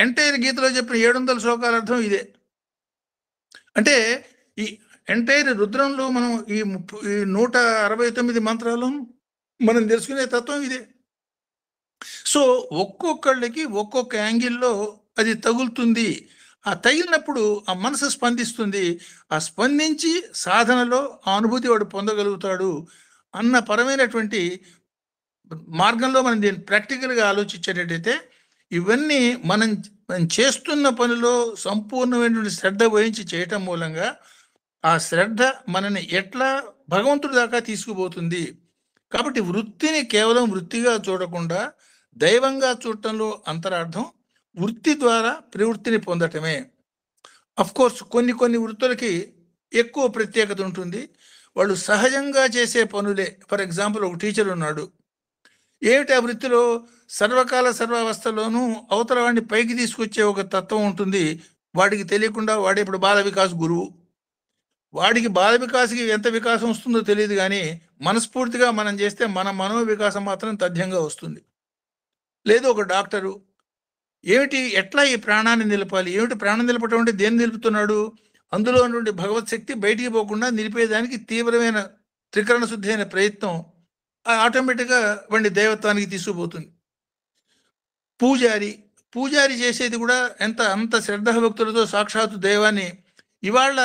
ఎంటైర్ గీతలో చెప్పిన 700 శ్లోకాల అర్థం ఇదే. అంటే ఈ ఎంటైర్ రుద్రంలో మనం ఈ 169 మంత్రాలు మనం తెలుసుకునే తత్వం ఇదే. సో ఒక్కొక్కళ్ళకి ఒక్కొక్క యాంగిల్లో అది తగులుతుంది. ఆ తగిలినప్పుడు ఆ మనసు స్పందిస్తుంది. ఆ స్పందించి సాధనలో ఆ అనుభూతి వాడు పొందగలుగుతాడు అన్న పరమైనటువంటి మార్గంలో మనం దీన్ని ప్రాక్టికల్గా ఆలోచించేటట్టయితే, ఇవన్నీ మనం చేస్తున్న పనిలో సంపూర్ణమైనటువంటి శ్రద్ధ వహించి చేయటం మూలంగా ఆ శ్రద్ధ మనని ఎట్లా భగవంతుడి దాకా తీసుకుపోతుంది. కాబట్టి వృత్తిని కేవలం వృత్తిగా చూడకుండా దైవంగా చూడటంలో అంతరార్థం వృత్తి ద్వారా ప్రవృత్తిని పొందటమే. కోర్స్ కొన్ని వృత్తులకి ఎక్కువ ప్రత్యేకత ఉంటుంది. వాళ్ళు సహజంగా చేసే పనులే. ఫర్ ఎగ్జాంపుల్, ఒక టీచర్ ఉన్నాడు, ఏమిటి ఆ వృత్తిలో సర్వకాల సర్వావస్థలోనూ అవతల వాడిని పైకి తీసుకొచ్చే ఒక తత్వం ఉంటుంది. వాడికి తెలియకుండా వాడే ఇప్పుడు బాల వికాస్ గురువు. వాడికి బాల వికాస్కి ఎంత వికాసం వస్తుందో తెలియదు, కానీ మనస్ఫూర్తిగా మనం చేస్తే మన మనో వికాసం మాత్రం తథ్యంగా వస్తుంది. లేదు ఒక డాక్టరు, ఏమిటి ఎట్లా ఈ ప్రాణాన్ని నిలపాలి, ఏమిటి ప్రాణం నిలపటం అంటే దేన్ని నిలుపుతున్నాడు? అందులో నుండి భగవత్ శక్తి బయటికి పోకుండా నిలిపేదానికి తీవ్రమైన త్రికరణ శుద్ధి అయిన ప్రయత్నం ఆటోమేటిక్గా వాడిని దైవత్వానికి తీసుకుపోతుంది. పూజారి చేసేది కూడా అంత శ్రద్ధాభక్తులతో సాక్షాత్తు దైవాన్ని, ఇవాళ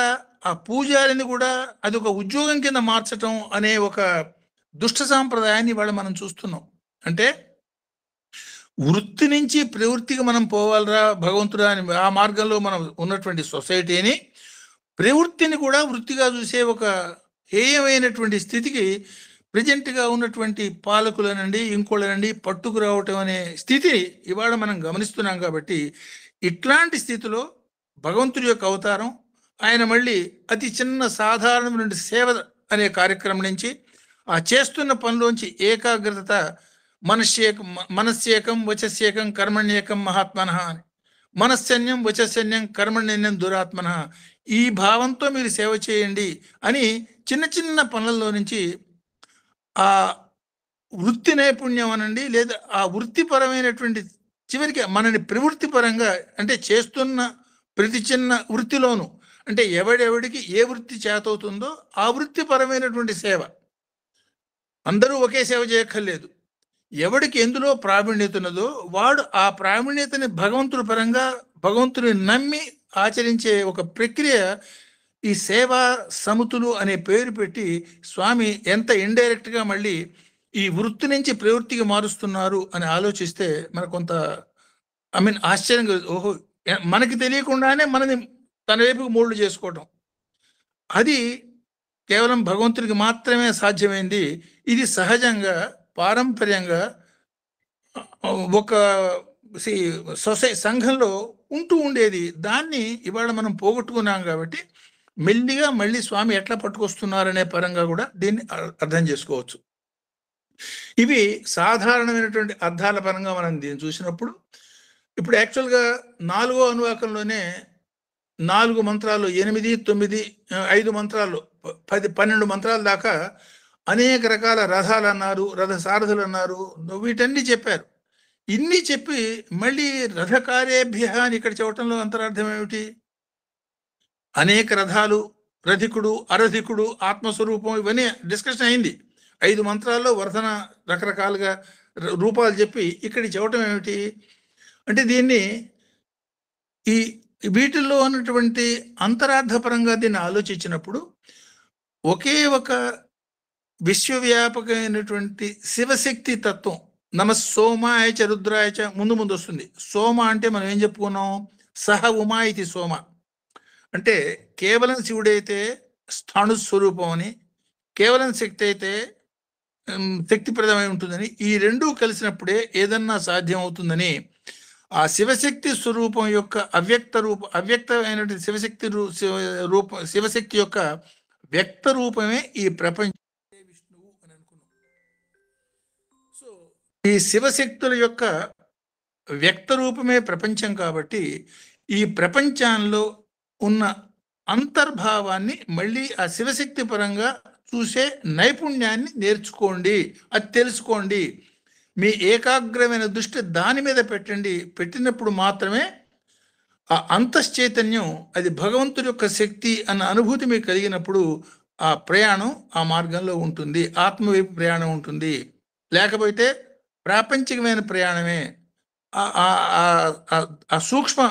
ఆ పూజారిని కూడా అది ఒక ఉద్యోగం కింద మార్చటం అనే ఒక దుష్ట సాంప్రదాయాన్ని ఇవాళ మనం చూస్తున్నాం. అంటే వృత్తి నుంచి ప్రవృత్తికి మనం పోవాలరా భగవంతుడా అని ఆ మార్గంలో మనం ఉన్నటువంటి సొసైటీని, ప్రవృత్తిని కూడా వృత్తిగా చూసే ఒక హేయమైనటువంటి స్థితికి ప్రజెంట్గా ఉన్నటువంటి పాలకులనండి ఇంకోళ్ళనండి పట్టుకు రావటం అనే స్థితి ఇవాళ మనం గమనిస్తున్నాం. కాబట్టి ఇట్లాంటి స్థితిలో భగవంతుడి యొక్క అవతారం, ఆయన మళ్ళీ అతి చిన్న సాధారణమైన సేవ అనే కార్యక్రమం నుంచి ఆ చేస్తున్న పనిలోంచి ఏకాగ్రత, మనస్సేకం వచస్సేకం కర్మణ్యేకం మహాత్మనః అని, మనశ్శన్యం వచస్సన్యం కర్మణ్యన్యం దురాత్మనః, ఈ భావంతో మీరు సేవ చేయండి అని చిన్న చిన్న పనులలో నుంచి ఆ వృత్తి నైపుణ్యం అనండి, లేదా ఆ వృత్తిపరమైనటువంటి చివరికి మనని ప్రవృత్తి పరంగా అంటే చేస్తున్న ప్రతి చిన్న వృత్తిలోనూ అంటే ఎవడెవడికి ఏ వృత్తి చేతవుతుందో ఆ వృత్తిపరమైనటువంటి సేవ. అందరూ ఒకే సేవ చేయక్కర్లేదు. ఎవడికి ఎందులో ప్రావీణ్యత ఉన్నదో వాడు ఆ ప్రావీణ్యతని భగవంతుడి పరంగా భగవంతుని నమ్మి ఆచరించే ఒక ప్రక్రియ ఈ సేవా సమితులు అనే పేరు పెట్టి స్వామి ఎంత ఇండైరెక్ట్గా మళ్ళీ ఈ వృత్తి నుంచి ప్రవృత్తికి మారుస్తున్నారు అని ఆలోచిస్తే మనకు కొంత ఆశ్చర్యంగా, ఓహో, మనకి తెలియకుండానే మనని తన వైపుకు మోల్డ్ చేసుకోవటం, అది కేవలం భగవంతుడికి మాత్రమే సాధ్యమైంది. ఇది సహజంగా పారంపర్యంగా ఒక సంఘంలో ఉంటూ ఉండేది. దాన్ని ఇవాళ మనం పోగొట్టుకున్నాం కాబట్టి మెల్లిగా మళ్ళీ స్వామి ఎట్లా పట్టుకొస్తున్నారనే పరంగా కూడా దీన్ని అర్థం చేసుకోవచ్చు. ఇవి సాధారణమైనటువంటి అర్థాల పరంగా మనం దీన్ని చూసినప్పుడు ఇప్పుడు యాక్చువల్గా 4వ అనువాకంలోనే 4 మంత్రాలు, 8, 9, 5 మంత్రాలు, 10, 12 మంత్రాల దాకా అనేక రకాల రథాలు అన్నారు, రథ సారథులు అన్నారు, వీటన్ని చెప్పారు. ఇన్ని చెప్పి మళ్ళీ రథకార్యేభ్య అని ఇక్కడ చెప్పటంలో అంతరార్థం ఏమిటి? అనేక రథాలు, రథికుడు, అరధికుడు, ఆత్మస్వరూపం, ఇవన్నీ డిస్కషన్ అయింది. 5 మంత్రాల్లో వర్ధన రకరకాలుగా రూపాలు చెప్పి ఇక్కడ చెప్పటం ఏమిటి అంటే దీన్ని ఈ వీటిల్లో ఉన్నటువంటి అంతరార్థపరంగా దీన్ని ఆలోచించినప్పుడు ఒకే ఒక విశ్వవ్యాపకమైనటువంటి శివశక్తి తత్వం, నమ సోమాయ చ రుద్రాయ చ ముందు వస్తుంది. సోమ అంటే మనం ఏం చెప్పుకున్నాం? సహ ఉమా ఇది సోమ అంటే కేవలం శివుడైతే స్థాణుస్వరూపం అని, కేవలం శక్తి అయితే శక్తిప్రదమై ఉంటుందని, ఈ రెండూ కలిసినప్పుడే ఏదన్నా సాధ్యం అవుతుందని ఆ శివశక్తి స్వరూపం యొక్క అవ్యక్తమైనటువంటి శివశక్తి యొక్క వ్యక్త రూపమే ఈ ప్రపంచ విష్ణువు అని అనుకున్నాం. సో ఈ శివశక్తుల యొక్క వ్యక్త రూపమే ప్రపంచం కాబట్టి ఈ ప్రపంచంలో ఉన్న అంతర్భావాన్ని మళ్ళీ ఆ శివశక్తి పరంగా చూసే నైపుణ్యాన్ని నేర్చుకోండి, అది తెలుసుకోండి. మీ ఏకాగ్రమైన దృష్టి దాని మీద పెట్టండి. పెట్టినప్పుడు మాత్రమే ఆ అంతశ్చైతన్యం, అది భగవంతుడి యొక్క శక్తి అన్న అనుభూతి మీకు కలిగినప్పుడు ఆ ప్రయాణం ఆ మార్గంలో ఉంటుంది, ఆత్మవైపు ప్రయాణం ఉంటుంది. లేకపోతే ప్రాపంచికమైన ప్రయాణమే. ఆ సూక్ష్మ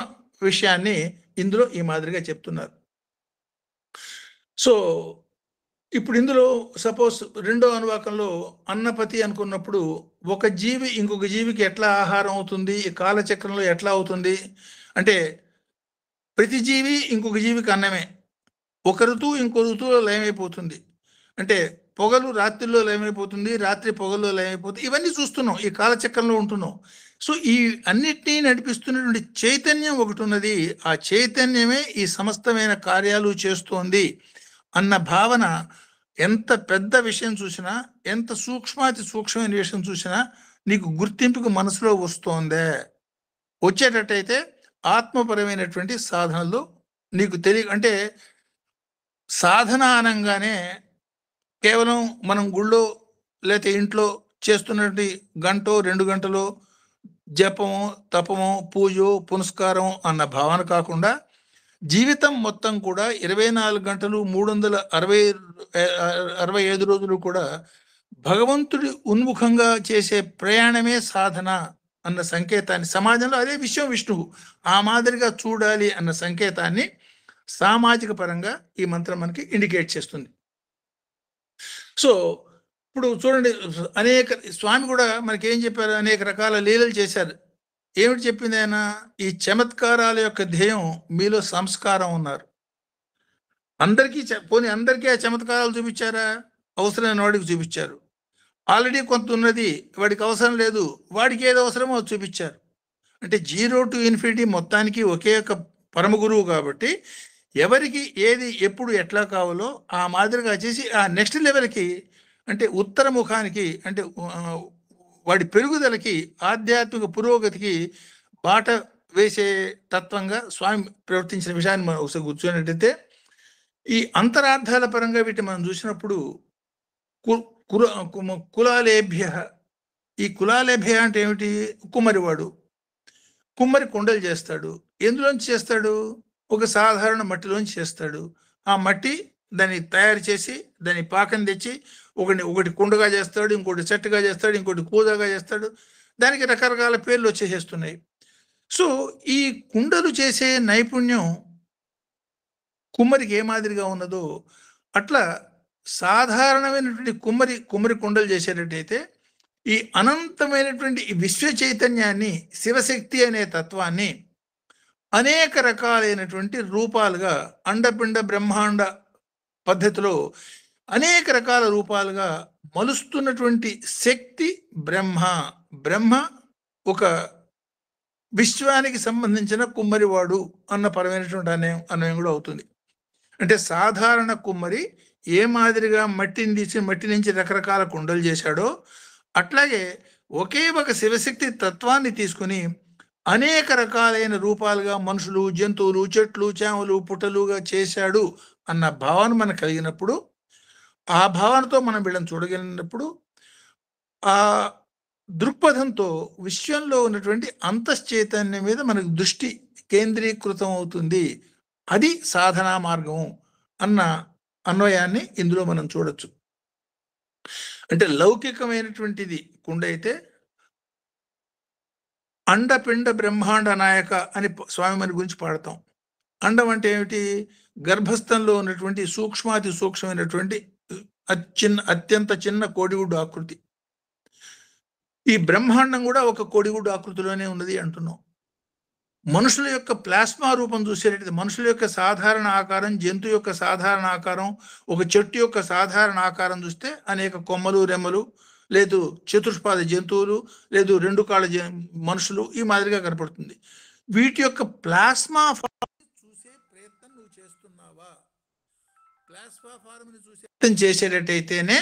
విషయాన్ని ఇందులో ఈ మాదిరిగా చెప్తున్నారు. సో ఇప్పుడు ఇందులో సపోజ్ 2వ అనువాకంలో అన్నపతి అనుకున్నప్పుడు ఒక జీవి ఇంకొక జీవికి ఎట్లా ఆహారం అవుతుంది, ఈ కాలచక్రంలో ఎట్లా అవుతుంది అంటే ప్రతి జీవి ఇంకొక జీవికి అన్నమే. ఒక ఋతువు ఇంకో ఋతువులో లయమైపోతుంది. అంటే పొగలు రాత్రిలో లయమైపోతుంది, రాత్రి పొగల్లో లయమైపోతుంది. ఇవన్నీ చూస్తున్నాం, ఈ కాలచక్రంలో ఉంటున్నాం. సో ఈ అన్నిటినీ నడిపిస్తున్నటువంటి చైతన్యం ఒకటి ఉన్నది. ఆ చైతన్యమే ఈ సమస్తమైన కార్యాలు చేస్తోంది అన్న భావన ఎంత పెద్ద విషయం చూసినా, ఎంత సూక్ష్మాతి సూక్ష్మమైన విషయం చూసినా నీకు గుర్తింపుకు మనసులో వస్తోందే. వచ్చేటట్టయితే ఆత్మపరమైనటువంటి సాధనలో నీకు అంటే సాధన అనగానే కేవలం మనం గుళ్ళో లేకపోతే ఇంట్లో చేస్తున్నటువంటి 1-2 గంటలో జపము, తపము, పూజో, పునస్కారం అన్న భావన కాకుండా జీవితం మొత్తం కూడా 24 గంటలు 365 రోజులు కూడా భగవంతుడి ఉన్ముఖంగా చేసే ప్రయాణమే సాధన అన్న సంకేతాన్ని, సమాజంలో అదే విష్ణువు ఆ మాదిరిగా చూడాలి అన్న సంకేతాన్ని సామాజిక పరంగా ఈ మంత్రం మనకి ఇండికేట్ చేస్తుంది. సో ఇప్పుడు చూడండి, స్వామి కూడా మనకి ఏం చెప్పారు? అనేక రకాల లీలలు చేశారు. ఏమిటి చెప్పింది ఆయన? ఈ చమత్కారాల యొక్క ధ్యేయం మీలో సంస్కారం ఉన్నారు. అందరికీ ఆ చమత్కారాలు చూపించారా? అవసరమైన వాడికి చూపించారు. ఆల్రెడీ కొంత ఉన్నది, వాడికి అవసరం లేదు, వాడికి ఏది అవసరమో అది చూపించారు. అంటే 0 to ఇన్ఫినిటీ మొత్తానికి ఒకే ఒక పరమ గురువు కాబట్టి ఎవరికి ఏది ఎప్పుడు ఎట్లా కావాలో ఆ మాదిరిగా చేసి ఆ నెక్స్ట్ లెవెల్కి అంటే ఉత్తర ముఖానికి అంటే వాడి పెరుగుదలకి, ఆధ్యాత్మిక పురోగతికి బాట వేసే తత్వంగా స్వామి ప్రవర్తించిన విషయాన్ని మనం ఒకసారి కూర్చున్నట్టయితే ఈ అంతరార్థాల పరంగా వీటిని మనం చూసినప్పుడు కులాలేభ్య. ఈ కులాలేభ్య అంటే ఏమిటి? కుమ్మరివాడు కుమ్మరి కుండలు చేస్తాడు. ఎందులోంచి చేస్తాడు? ఒక సాధారణ మట్టిలోంచి చేస్తాడు. ఆ మట్టి దాన్ని తయారు చేసి దాన్ని పాకం తెచ్చి ఒకటి కుండగా చేస్తాడు, ఇంకోటి చెట్టుగా చేస్తాడు, ఇంకోటి కూదగా చేస్తాడు. దానికి రకరకాల పేర్లు వచ్చేసేస్తున్నాయి. సో ఈ కుండలు చేసే నైపుణ్యం కుమ్మరికి ఏ మాదిరిగా ఉన్నదో అట్లా సాధారణమైనటువంటి కుమ్మరి కుండలు చేసేటట్టయితే ఈ అనంతమైనటువంటి ఈ విశ్వ చైతన్యాన్ని, శివశక్తి అనే తత్వాన్ని అనేక రకాలైనటువంటి రూపాలుగా అండపిండ బ్రహ్మాండ పద్ధతిలో అనేక రకాల రూపాలుగా మలుస్తున్నటువంటి శక్తి బ్రహ్మ ఒక విశ్వానికి సంబంధించిన కుమ్మరివాడు అన్న పరమైనటువంటి అన్వయం కూడా అవుతుంది. అంటే సాధారణ కుమ్మరి ఏ మాదిరిగా మట్టిని తీసి మట్టి నుంచి రకరకాల కుండలు చేశాడో అట్లాగే ఒకే ఒక శివశక్తి తత్వాన్ని తీసుకుని అనేక రకాలైన రూపాలుగా మనుషులు, జంతువులు, చెట్లు, చేమలు, పుట్టలుగా చేశాడు అన్న భావన మనకు కలిగినప్పుడు, ఆ భావనతో మనం వీళ్ళని చూడగలిగినప్పుడు ఆ దృక్పథంతో విశ్వంలో ఉన్నటువంటి అంతశ్చైతన్యం మీద మనకు దృష్టి కేంద్రీకృతం అవుతుంది. అది సాధనా మార్గం అన్న అన్వయాన్ని ఇందులో మనం చూడొచ్చు. అంటే లౌకికమైనటువంటిది కుండ అయితే అండపిండ బ్రహ్మాండ నాయక అని స్వామి మన గురించి పాడతాం. అండం అంటే ఏమిటి? గర్భస్థంలో ఉన్నటువంటి సూక్ష్మాతి సూక్ష్మమైనటువంటి అత్యంత చిన్న కోడిగుడ్డు ఆకృతి. ఈ బ్రహ్మాండం కూడా ఒక కోడిగుడ్డు ఆకృతిలోనే ఉన్నది అంటున్నాం. మనుషుల యొక్క ప్లాస్మా రూపం చూసేటట్టు మనుషుల యొక్క సాధారణ ఆకారం, జంతు యొక్క సాధారణ ఆకారం, ఒక చెట్టు యొక్క సాధారణ ఆకారం చూస్తే అనేక కొమ్మలు, రెమ్మలు, లేదు చతుష్పాద జంతువులు, లేదు రెండు కాళ్ళ మనుషులు ఈ మాదిరిగా కనపడుతుంది. వీటి యొక్క ప్లాస్మా ఫార్మ్ చూసే ప్రయత్నం నువ్వు చేస్తున్నావా? ప్లాస్మా ఫార్మ్ని చూసే ప్రయత్నం చేసేటట్టయితేనే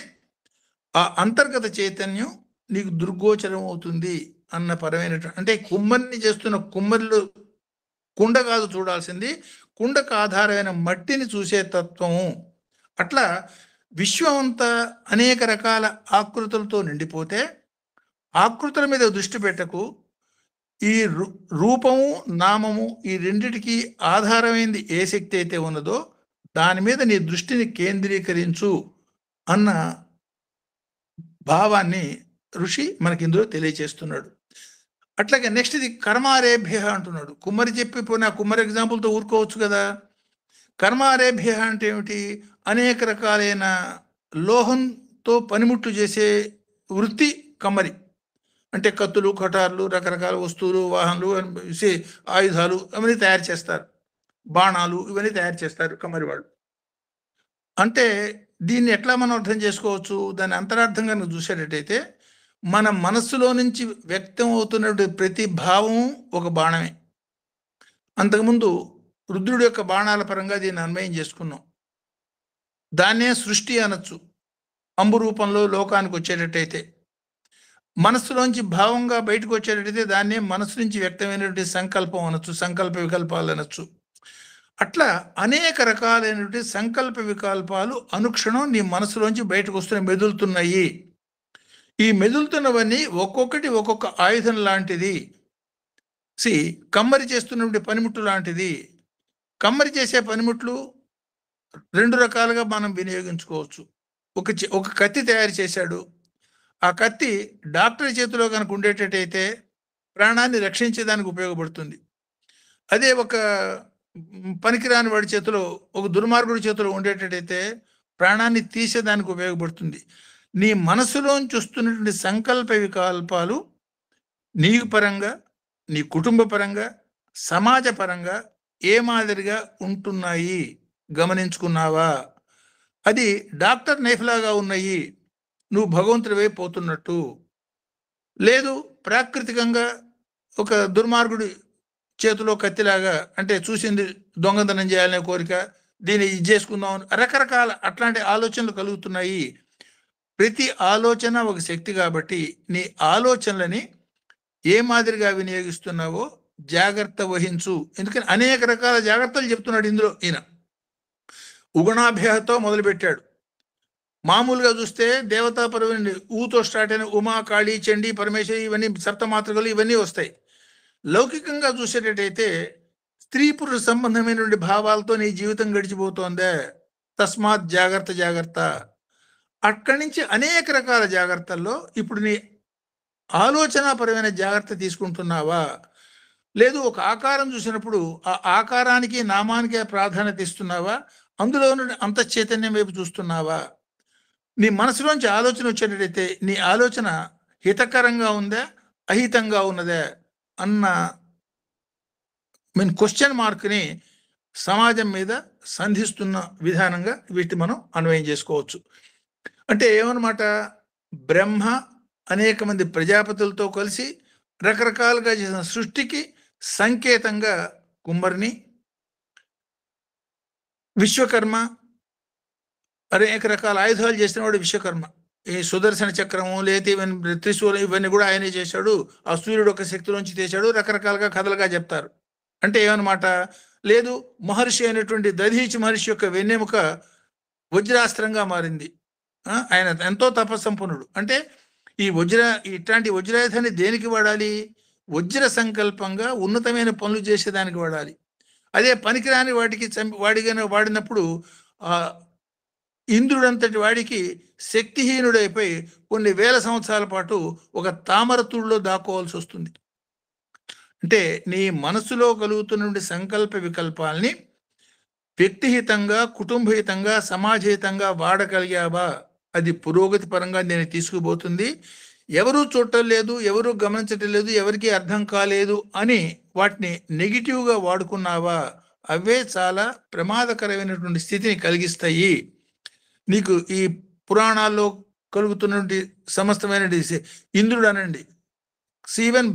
ఆ అంతర్గత చైతన్యం నీకు దుర్గోచరం అవుతుంది అన్న పరమైనటువంటి, అంటే కుమ్మరిని చేస్తున్న కుమ్మరిలో కుండ కాదు చూడాల్సింది, కుండకు ఆధారమైన మట్టిని చూసే తత్వము. అట్లా విశ్వం అంతా అనేక రకాల ఆకృతులతో నిండిపోతే ఆకృతుల మీద దృష్టి పెట్టకు. ఈ రూపము, నామము ఈ రెండిటికి ఆధారమైంది ఏ శక్తి అయితే ఉన్నదో దాని మీద నీ దృష్టిని కేంద్రీకరించు అన్న భావాన్ని ఋషి మనకి ఇందులో తెలియచేస్తున్నాడు. అట్లాగే నెక్స్ట్ ఇది కర్మారేభ్య అంటున్నాడు. కుమ్మరి చెప్పిపోయిన కుమ్మరి ఎగ్జాంపుల్తో ఊరుకోవచ్చు కదా. కర్మారేభ్య అంటే ఏమిటి? అనేక రకాలైన లోహంతో పనిముట్లు చేసే వృత్తి కమ్మరి. అంటే కత్తులు, కటార్లు, రకరకాల వస్తువులు, వాహనాలు, ఆయుధాలు అవన్నీ తయారు చేస్తారు. బాణాలు ఇవన్నీ తయారు చేస్తారు కమ్మరి వాళ్ళు. అంటే దీన్ని ఎట్లా మనం అర్థం చేసుకోవచ్చు? దాని అంతరార్థంగా నువ్వు చూసేటట్టయితే మన మనస్సులో నుంచి వ్యక్తం అవుతున్నటువంటి ప్రతి భావం ఒక బాణమే. అంతకుముందు రుద్రుడి యొక్క బాణాల పరంగా దీన్ని అన్వయం చేసుకున్నాం. దాన్నే సృష్టి అనొచ్చు. అంబు రూపంలో లోకానికి వచ్చేటట్టయితే, మనస్సులోంచి భావంగా బయటకు వచ్చేటట్టయితే దాన్నే మనస్సు నుంచి వ్యక్తమైనటువంటి సంకల్పం అనొచ్చు, సంకల్ప వికల్పాలు అనొచ్చు. అట్లా అనేక రకాలైనటువంటి సంకల్ప వికల్పాలు అనుక్షణం నీ మనసులోంచి బయటకు వస్తూనే మెదులుతున్నాయి. ఈ మెదులుతున్నవన్నీ ఒక్కొక్కటి ఒక్కొక్క ఆయుధం లాంటిది. కమ్మరి చేస్తున్నటువంటి పనిముట్లు లాంటిది. కమ్మరి చేసే పనిముట్లు రెండు రకాలుగా మనం వినియోగించుకోవచ్చు. ఒక కత్తి తయారు చేశాడు. ఆ కత్తి డాక్టర్ చేతిలో కనుక ఉండేటట్టయితే ప్రాణాన్ని రక్షించేదానికి ఉపయోగపడుతుంది. అదే ఒక పనికిరాని వాడి చేతిలో, ఒక దుర్మార్గుడి చేతిలో ఉండేటట్టయితే ప్రాణాన్ని తీసేదానికి ఉపయోగపడుతుంది. నీ మనసులోంచి వస్తున్నటువంటి సంకల్ప వికల్పాలు నీ పరంగా, నీ కుటుంబ పరంగా, సమాజ పరంగా ఏ మాదిరిగా ఉంటున్నాయి గమనించుకున్నావా? అది డాక్టర్ నైఫ్లాగా ఉన్నాయి, నువ్వు భగవంతుడి వైపు పోతున్నట్టు. లేదు ప్రాకృతికంగా ఒక దుర్మార్గుడి చేతిలో కత్తిలాగా, అంటే చూసింది దొంగతనం చేయాలనే కోరిక, దీన్ని ఇది చేసుకుందాం, రకరకాల అట్లాంటి ఆలోచనలు కలుగుతున్నాయి. ప్రతి ఆలోచన ఒక శక్తి కాబట్టి నీ ఆలోచనలని ఏ మాదిరిగా వినియోగిస్తున్నావో జాగ్రత్త వహించు. ఎందుకని అనేక రకాల జాగ్రత్తలు చెప్తున్నాడు ఇందులో. ఈయన ఉగుణాభ్యాసతో మొదలుపెట్టాడు. మామూలుగా చూస్తే దేవతాపరమైన ఊతో స్టార్ట్ అయిన ఉమా, కాళీ, చండీ, పరమేశ్వరి ఇవన్నీ సప్తమాతృకలు ఇవన్నీ వస్తాయి. లౌకికంగా చూసేటట్టయితే స్త్రీ పురుష సంబంధమైనటువంటి భావాలతో నీ జీవితం గడిచిపోతోందే, తస్మాత్ జాగ్రత్త జాగ్రత్త. అక్కడి నుంచి అనేక రకాల జాగ్రత్తల్లో ఇప్పుడు నీ ఆలోచనాపరమైన జాగ్రత్త తీసుకుంటున్నావా, లేదు ఒక ఆకారం చూసినప్పుడు ఆ ఆకారానికి నామానికే ప్రాధాన్యత ఇస్తున్నావా, అందులో నుండి అంత చైతన్యం వైపు చూస్తున్నావా, నీ మనసులోంచి ఆలోచన వచ్చేటట్టయితే నీ ఆలోచన హితకరంగా ఉందా అహితంగా ఉన్నదా అన్న క్వశ్చన్ మార్క్ని సమాజం మీద సంధిస్తున్న విధానంగా వీటిని మనం అన్వయం చేసుకోవచ్చు. అంటే ఏమన్నమాట, బ్రహ్మ అనేక మంది ప్రజాపతులతో కలిసి రకరకాలుగా చేసిన సృష్టికి సంకేతంగా కుమ్మరిని, విశ్వకర్మ అనేక రకాల ఆయుధాలు చేసిన వాడు విశ్వకర్మ. ఈ సుదర్శన చక్రము లేతే ఇవన్నీ త్రిశూలం ఇవన్నీ కూడా ఆయనే చేశాడు. ఆ సూర్యుడు ఒక శక్తిలోంచి తీశాడు, రకరకాలుగా కథలుగా చెప్తారు. అంటే ఏమన్నమాట, లేదు మహర్షి అయినటువంటి దధీచి మహర్షి యొక్క వెన్నెముక వజ్రాస్త్రంగా మారింది. ఆయన ఎంతో తపస్సంపన్నుడు. అంటే ఇట్లాంటి వజ్రాయుధాన్ని దేనికి వాడాలి, వజ్ర సంకల్పంగా ఉన్నతమైన పనులు చేసేదానికి వాడాలి. అదే పనికిరాని వాటికి వాడినప్పుడు ఇంద్రుడంతటి వాడికి శక్తిహీనుడైపోయి కొన్ని వేల సంవత్సరాల పాటు ఒక తామరతుడిలో దాక్కోవాల్సి వస్తుంది. అంటే నీ మనసులో కలుగుతున్న సంకల్ప వికల్పాల్ని వ్యక్తిహితంగా, కుటుంబహితంగా, సమాజహితంగా వాడగలిగావా, అది పురోగతి పరంగా నేను తీసుకుపోతుంది. ఎవరూ చూడటం లేదు, ఎవరూ గమనించటం లేదు, ఎవరికి అర్థం కాలేదు అని వాటిని నెగిటివ్గా వాడుకున్నావా, అవే చాలా ప్రమాదకరమైనటువంటి స్థితిని కలిగిస్తాయి. నీకు ఈ పురాణాల్లో కలుగుతున్నటువంటి సమస్తమైన ఇంద్రుడు అనండి, ఈవెన్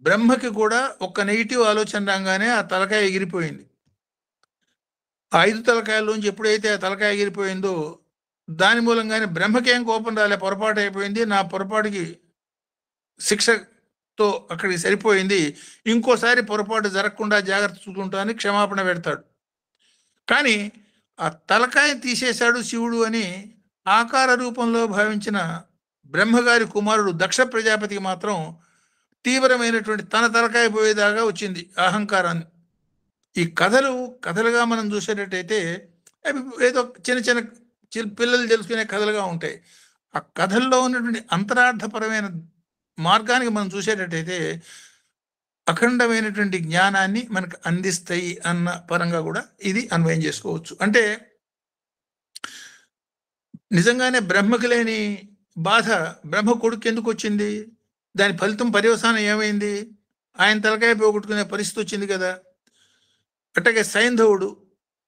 బ్రహ్మకి కూడా ఒక్క నెగిటివ్ ఆలోచన రాగానే ఆ తలకాయ ఎగిరిపోయింది. ఆ 5 తలకాయల్లోంచి ఎప్పుడైతే ఆ తలకాయ ఎగిరిపోయిందో దాని మూలంగానే బ్రహ్మకేం కోపం రాలే, పొరపాటు అయిపోయింది, నా పొరపాటుకి శిక్షతో అక్కడికి సరిపోయింది, ఇంకోసారి పొరపాటు జరగకుండా జాగ్రత్త చూసుకుంటానని క్షమాపణ పెడతాడు. కానీ ఆ తలకాయ తీసేశాడు శివుడు అని ఆకార రూపంలో భావించిన బ్రహ్మగారి కుమారుడు దక్ష ప్రజాపతికి మాత్రం తీవ్రమైనటువంటి తన తలకాయ పోయేదాకా వచ్చింది అహంకారాన్ని. ఈ కథలుగా మనం చూసేటట్టయితే అవి ఏదో చిన్న పిల్లలు తెలుసుకునే కథలుగా ఉంటాయి. ఆ కథల్లో ఉన్నటువంటి అంతరార్థపరమైన మార్గానికి మనం చూసేటట్టయితే అఖండమైనటువంటి జ్ఞానాన్ని మనకు అందిస్తాయి అన్న పరంగా కూడా ఇది అన్వయం చేసుకోవచ్చు. అంటే నిజంగానే బ్రహ్మకు లేని బాధ బ్రహ్మ కొడుకు ఎందుకు వచ్చింది, దాని ఫలితం పర్యవసానం ఏమైంది, ఆయన తలకాయ పోగొట్టుకునే పరిస్థితి వచ్చింది కదా. అట్లాగే సైంధవుడు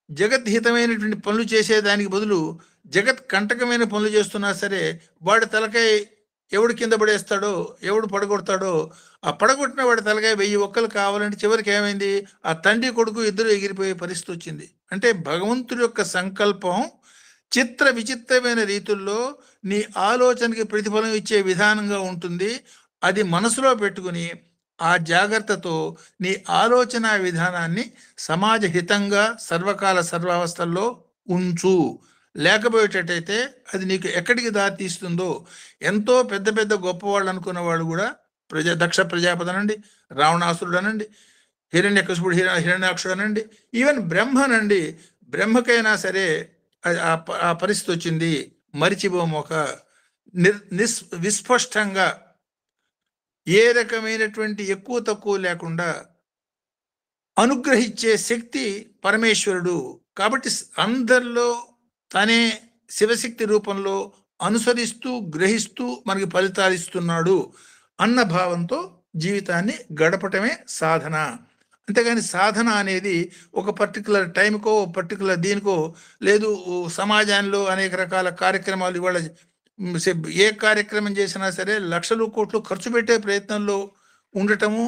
జగద్హితమైనటువంటి పనులు చేసేదానికి బదులు జగత్ కంటకమైన పనులు చేస్తున్నా సరే వాడి తలకాయ ఎవడు కింద పడేస్తాడో, ఎవడు పడగొడతాడో, ఆ పడగొట్టిన వాడి తలకాయ 1000 ఒక్కలు కావాలంటే చివరికి ఏమైంది, ఆ తండ్రి కొడుకు ఇద్దరు ఎగిరిపోయే పరిస్థితి వచ్చింది. అంటే భగవంతుడి యొక్క సంకల్పం చిత్ర విచిత్రమైన రీతుల్లో నీ ఆలోచనకి ప్రతిఫలం ఇచ్చే విధానంగా ఉంటుంది. అది మనసులో పెట్టుకుని ఆ జాగ్రత్తతో నీ ఆలోచన విధానాన్ని సమాజ హితంగా సర్వకాల సర్వావస్థల్లో ఉంచు. లేకపోయేటట్టయితే అది నీకు ఎక్కడికి దారి తీస్తుందో, ఎంతో పెద్ద పెద్ద గొప్పవాళ్ళు అనుకున్న వాళ్ళు కూడా దక్ష ప్రజాపతి అనండి, రావణాసురుడు అనండి, హిరణ్యకశిపుడు హిరణ్యాక్షుడు అనండి, ఈవెన్ బ్రహ్మనండి, బ్రహ్మకైనా సరే ఆ పరిస్థితి వచ్చింది. మరిచిపోమోక విస్పష్టంగా ఏ రకమైనటువంటి ఎక్కువ తక్కువ లేకుండా అనుగ్రహించే శక్తి పరమేశ్వరుడు. కాబట్టి అందరిలో తనే శివశక్తి రూపంలో అనుసరిస్తూ గ్రహిస్తూ మనకి ఫలితాలు ఇస్తున్నాడు అన్న భావంతో జీవితాన్ని గడపటమే సాధన. అంతేగాని సాధన అనేది ఒక పర్టికులర్ టైంకో పర్టికులర్ దీనికో లేదు. సమాజంలో అనేక రకాల కార్యక్రమాలు ఇవాళ ఏ కార్యక్రమం చేసినా సరే లక్షలు కోట్లు ఖర్చు పెట్టే ప్రయత్నంలో ఉండటము,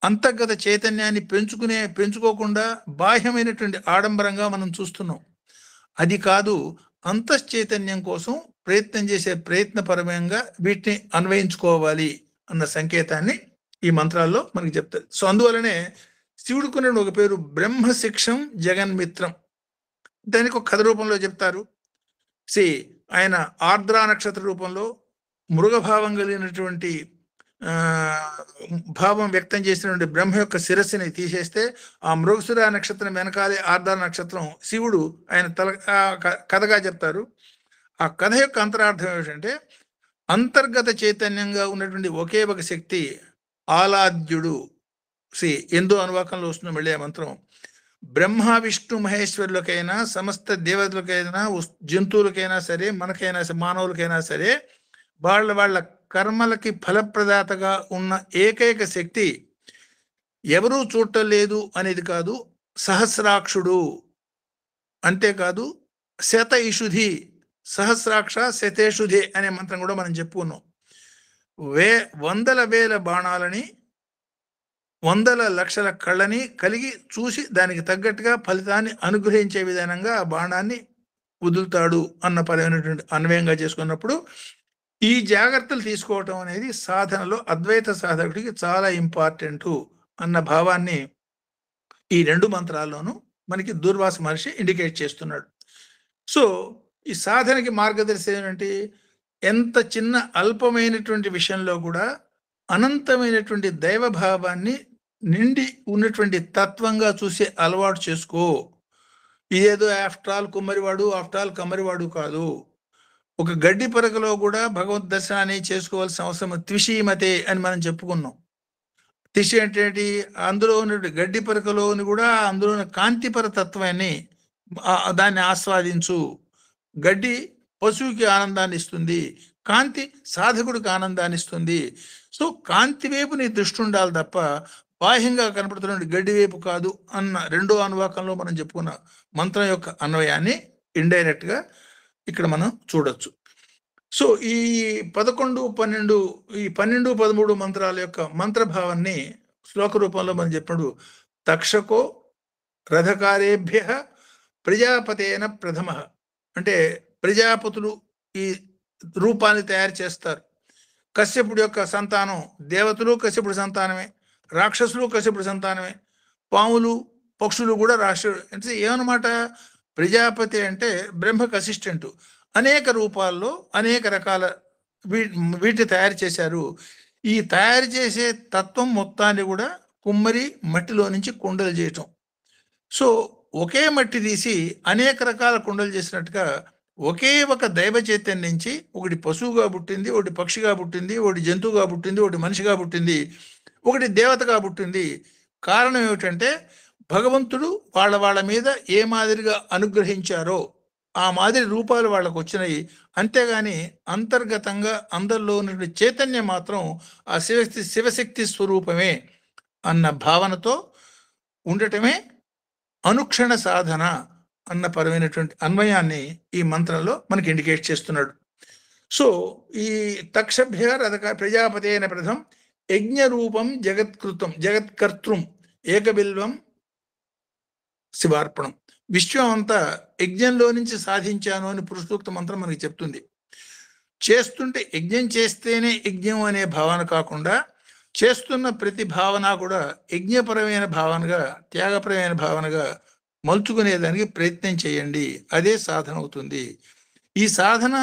అంతర్గత చైతన్యాన్ని పెంచుకోకుండా బాహ్యమైనటువంటి ఆడంబరంగా మనం చూస్తున్నాం. అది కాదు, అంతశ్చైతన్యం కోసం ప్రయత్నం చేసే ప్రయత్నపరమంగా వీటిని అన్వయించుకోవాలి అన్న సంకేతాన్ని ఈ మంత్రాల్లో మనకి చెప్తారు. సో అందువలనే శివుడుకునే ఒక పేరు బ్రహ్మశిక్షం జగన్మిత్రం. దానికి ఒక కథ రూపంలో చెప్తారు. ఆయన ఆర్ద్ర నక్షత్ర రూపంలో మృగభావం కలిగినటువంటి భావం వ్యక్తం చేసినటువంటి బ్రహ్మ యొక్క శిరస్సుని తీసేస్తే ఆ మృగశిర నక్షత్రం వెనకాలే ఆర్ద్ర నక్షత్రం శివుడు ఆయన కథగా చెప్తారు. ఆ కథ యొక్క అంతరార్థం ఏమిటంటే అంతర్గత చైతన్యంగా ఉన్నటువంటి ఒకే ఒక శక్తి ఆలాద్యుడు. ఎందో అనువాకంలో వస్తుంది మళ్ళీ ఆ మంత్రం. బ్రహ్మ విష్ణు మహేశ్వరులకైనా సమస్త దేవతలకైనా జంతువులకైనా సరే మనకైనా మానవులకైనా సరే వాళ్ళ కర్మలకి ఫలప్రదాతగా ఉన్న ఏకైక శక్తి ఎవరూ చూడలేదు అనేది కాదు, సహస్రాక్షుడు. అంతేకాదు శత ఇషుధి, సహస్రాక్ష శతేషుధి అనే మంత్రం కూడా మనం చెప్పుకున్నాం. వందల వేల బాణాలని, వందల లక్షల కళ్ళని కలిగి చూసి దానికి తగ్గట్టుగా ఫలితాన్ని అనుగ్రహించే విధానంగా ఆ బాణాన్ని వదులుతాడు అన్న పరమైనటువంటి అన్వయంగా చేసుకున్నప్పుడు ఈ జాగ్రత్తలు తీసుకోవటం అనేది సాధనలో అద్వైత సాధకుడికి చాలా ఇంపార్టెంట్ అన్న భావాన్ని ఈ రెండు మంత్రాల్లోనూ మనకి దూర్వాస మహర్షి ఇండికేట్ చేస్తున్నాడు. సో ఈ సాధనకి మార్గదర్శి ఏంటంటే ఎంత చిన్న అల్పమైనటువంటి విషయంలో కూడా అనంతమైనటువంటి దైవభావాన్ని నిండి ఉన్నటువంటి తత్వంగా చూసే అలవాటు చేసుకో. ఇదేదో ఆఫ్టర్ ఆల్ కుమ్మరివాడు, ఆఫ్టర్ ఆల్ కమ్మరివాడు కాదు. ఒక గడ్డి పరకలో కూడా భగవద్ దర్శనాన్ని చేసుకోవాల్సిన అవసరం త్విషీమతే అని మనం చెప్పుకున్నాం. త్విషి అంటే అందులో ఉన్న గడ్డి పరకలోని కూడా అందులో ఉన్న కాంతిపర తత్వాన్ని దాన్ని ఆస్వాదించు. గడ్డి పశువుకి ఆనందాన్ని ఇస్తుంది, కాంతి సాధకుడికి ఆనందాన్ని ఇస్తుంది. సో కాంతి వైపు నీ దృష్టి ఉండాలి తప్ప బాహ్యంగా కనపడుతున్న గడ్డి వైపు కాదు అన్న రెండో అనువాకంలో మనం చెప్పుకున్న మంత్రం యొక్క అన్వయాన్ని ఇండైరెక్ట్ గా ఇక్కడ మనం చూడొచ్చు. సో ఈ 11, 12 ఈ 12, 13 మంత్రాల యొక్క మంత్రభావాన్ని శ్లోక రూపంలో మనం చెప్పినప్పుడు తక్షకో రథకారేభ్య ప్రజాపతేన ప్రథమ అంటే ప్రజాపతులు ఈ రూపాన్ని తయారు చేస్తారు. కశ్యపుడి యొక్క సంతానం దేవతలు కశ్యపుడి సంతానమే, రాక్షసులు కశ్యపుడి సంతానమే, పాములు పక్షులు కూడా రాక్షసుడు. అంటే ఏమన్నమాట, ప్రజాపతి అంటే బ్రహ్మకు అసిస్టెంట్. అనేక రూపాల్లో అనేక రకాల వీటిని తయారు చేశారు. ఈ తయారు చేసే తత్వం మొత్తాన్ని కూడా కుమ్మరి మట్టిలో నుంచి కుండలు చేయటం. సో ఒకే మట్టి తీసి అనేక రకాల కుండలు చేసినట్టుగా ఒకే ఒక దైవ చైతన్యం నుంచి ఒకటి పశువుగా పుట్టింది, ఒకటి పక్షిగా పుట్టింది, ఒకటి జంతువుగా పుట్టింది, ఒకటి మనిషిగా పుట్టింది, ఒకటి దేవతగా పుట్టింది. కారణం ఏమిటంటే భగవంతుడు వాళ్ళ మీద ఏ మాదిరిగా అనుగ్రహించారో ఆ మాదిరి రూపాలు వాళ్ళకు వచ్చినాయి. అంతేగాని అంతర్గతంగా అందరిలో ఉన్న చైతన్యం మాత్రం ఆ శివశక్తి స్వరూపమే అన్న భావనతో ఉండటమే అనుక్షణ సాధన అన్న పరమైనటువంటి అన్వయాన్ని ఈ మంత్రంలో మనకి ఇండికేట్ చేస్తున్నాడు. సో ఈ తక్షభ్య రథక ప్రజాపతేన ప్రథం యజ్ఞ రూపం జగత్కర్తృం ఏకబిల్వం శివార్పణం. విశ్వం అంతా యజ్ఞంలో నుంచి సాధించాను అని పురుషోక్త మంత్రం మనకి చెప్తుంది. చేస్తుంటే యజ్ఞం చేస్తేనే యజ్ఞం అనే భావన కాకుండా చేస్తున్న ప్రతి భావన కూడా యజ్ఞపరమైన భావనగా, త్యాగపరమైన భావనగా మలుచుకునేదానికి ప్రయత్నం చేయండి. అదే సాధన అవుతుంది. ఈ సాధన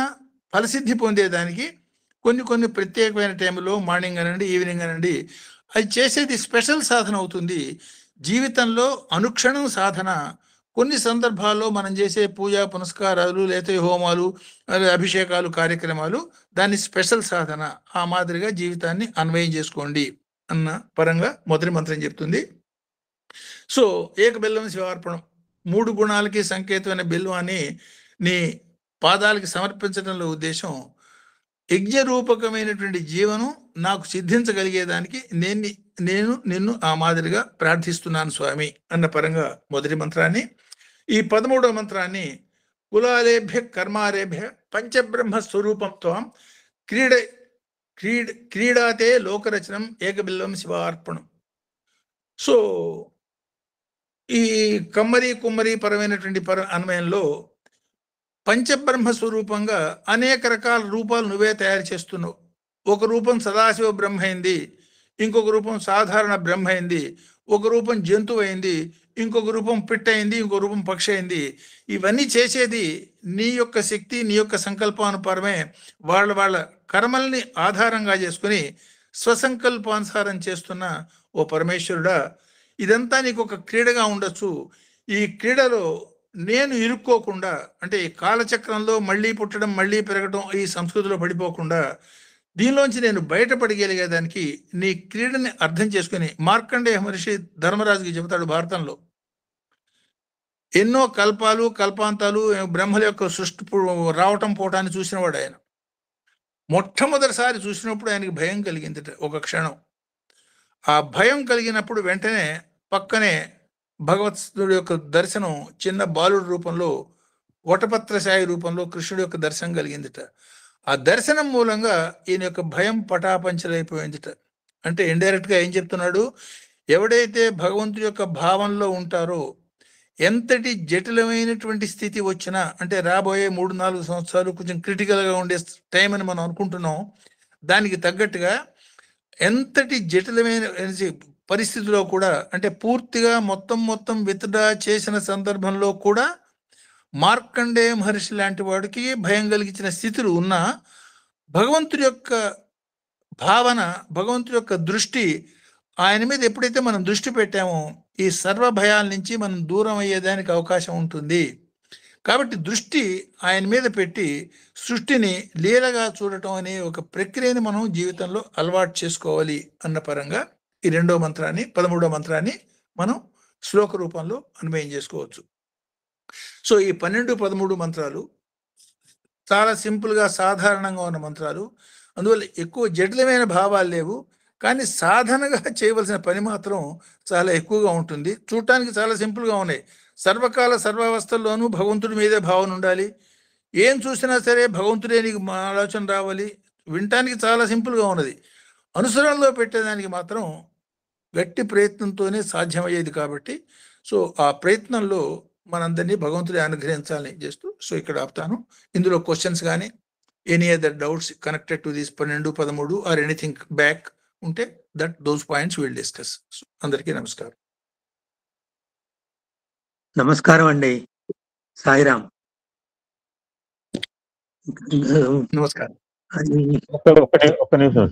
ఫలసిద్ధి పొందేదానికి కొన్ని ప్రత్యేకమైన టైంలో మార్నింగ్ అనండి, ఈవినింగ్ అనండి, అది చేసేది స్పెషల్ సాధన అవుతుంది. జీవితంలో అనుక్షణం సాధన. కొన్ని సందర్భాల్లో మనం చేసే పూజా పునస్కారాలు లేకపోతే హోమాలు, అభిషేకాలు, కార్యక్రమాలు దాన్ని స్పెషల్ సాధన. ఆ మాదిరిగా జీవితాన్ని అన్వయం చేసుకోండి అన్న పరంగా మొదటి మంత్రం చెప్తుంది. సో ఏక బెల్లం శివార్పణం, 3 గుణాలకి సంకేతమైన బెల్లాన్ని నీ పాదాలకి సమర్పించడంలో ఉద్దేశం యజ్ఞరూపకమైనటువంటి జీవనం నాకు సిద్ధించగలిగేదానికి నేను నిన్ను ఆ మాదిరిగా ప్రార్థిస్తున్నాను స్వామి అన్న పరంగా మొదటి మంత్రాన్ని. ఈ 13వ మంత్రాన్ని కులాలేభ్య కర్మారేభ్య పంచబ్రహ్మ స్వరూపంతో క్రీడాతే లోకరచనం ఏకబిల్వం శివార్పణం. సో ఈ కుమ్మరి పరమైనటువంటి అన్వయంలో పంచబ్రహ్మ స్వరూపంగా అనేక రకాల రూపాలు నువ్వే తయారు చేస్తున్నావు. ఒక రూపం సదాశివ బ్రహ్మ అయింది, ఇంకొక రూపం సాధారణ బ్రహ్మ అయింది, ఒక రూపం జంతువు అయింది, ఇంకొక రూపం పిట్ట అయింది, ఇంకో రూపం పక్షి అయింది. ఇవన్నీ చేసేది నీ యొక్క శక్తి, నీ యొక్క సంకల్పానుసారమే. వాళ్ళ కర్మల్ని ఆధారంగా చేసుకుని స్వసంకల్పానుసారం చేస్తున్న ఓ పరమేశ్వరుడా, ఇదంతా నీకు ఒక క్రీడగా ఉండొచ్చు. ఈ క్రీడలో నేను ఇరుక్కోకుండా, అంటే ఈ కాలచక్రంలో మళ్ళీ పుట్టడం మళ్ళీ పెరగడం ఈ సంస్కృతిలో పడిపోకుండా దీనిలోంచి నేను బయటపడగలిగేదానికి నీ క్రీడని అర్థం చేసుకుని మార్కండేయ మహర్షి ధర్మరాజుకి చెబుతాడు భారతంలో, ఎన్నో కల్పాలు కల్పాంతాలు బ్రహ్మల యొక్క సృష్టి రావటం పోవటాన్ని చూసినవాడు ఆయన. మొట్టమొదటిసారి చూసినప్పుడు ఆయనకి భయం కలిగింది ఒక క్షణం. ఆ భయం కలిగినప్పుడు వెంటనే పక్కనే భగవత్తుడి యొక్క దర్శనం చిన్న బాలుడి రూపంలో, వటపత్రశాయి రూపంలో కృష్ణుడి యొక్క దర్శనం కలిగిందిట. ఆ దర్శనం మూలంగా ఈయన యొక్క భయం పటాపంచలైపోయిందిట. అంటే ఇండైరెక్ట్ గా ఏం చెప్తున్నాడు, ఎవడైతే భగవంతుడి యొక్క భావంలో ఉంటారో ఎంతటి జటిలమైనటువంటి స్థితి వచ్చినా, అంటే రాబోయే 3-4 సంవత్సరాలు కొంచెం క్రిటికల్ గా ఉండే టైం అని మనం అనుకుంటున్నాం, దానికి తగ్గట్టుగా ఎంతటి జటిలమైన పరిస్థితిలో కూడా, అంటే పూర్తిగా మొత్తం విత్డ్రా చేసిన సందర్భంలో కూడా మార్కండేయ మహర్షి లాంటి వాడికి భయం కలిగించిన స్థితులు ఉన్నా భగవంతుడి యొక్క భావన, భగవంతుడి యొక్క దృష్టి ఆయన మీద ఎప్పుడైతే మనం దృష్టి పెట్టామో ఈ సర్వ భయాల నుంచి మనం దూరం అయ్యేదానికి అవకాశం ఉంటుంది. కాబట్టి దృష్టి ఆయన మీద పెట్టి సృష్టిని లీలగా చూడటం అనే ఒక ప్రక్రియని మనం జీవితంలో అలవాటు చేసుకోవాలి అన్న పరంగా ఈ 2వ మంత్రాన్ని 13వ మంత్రాన్ని మనం శ్లోక రూపంలో అన్వయం చేసుకోవచ్చు. సో ఈ 12, 13 మంత్రాలు చాలా సింపుల్గా సాధారణంగా ఉన్న మంత్రాలు, అందువల్ల ఎక్కువ జటిలమైన భావాలు లేవు. కానీ సాధనగా చేయవలసిన పని మాత్రం చాలా ఎక్కువగా ఉంటుంది. చూడటానికి చాలా సింపుల్గా ఉన్నాయి. సర్వకాల సర్వావస్థల్లోనూ భగవంతుడి మీదే భావన ఉండాలి. ఏం చూసినా సరే భగవంతుడే నీకు ఆలోచన రావాలి. వినటానికి చాలా సింపుల్గా ఉన్నది, అనుసరణలో పెట్టేదానికి మాత్రం గట్టి ప్రయత్నంతోనే సాధ్యమయ్యేది. కాబట్టి సో ఆ ప్రయత్నంలో మనందరినీ భగవంతుడి అనుగ్రహించాలని చేస్తూ సో ఇక్కడ ఆపుతాను. ఇందులో క్వశ్చన్స్ కానీ any other doubts connected to this 12, 13 or anything back ఉంటే దోస్ పాయింట్స్ విల్ డిస్కస్. అందరికీ నమస్కారం. నమస్కారం అండి. సాయిరామ్. నమస్కారం. ఒక్క నిమిషం.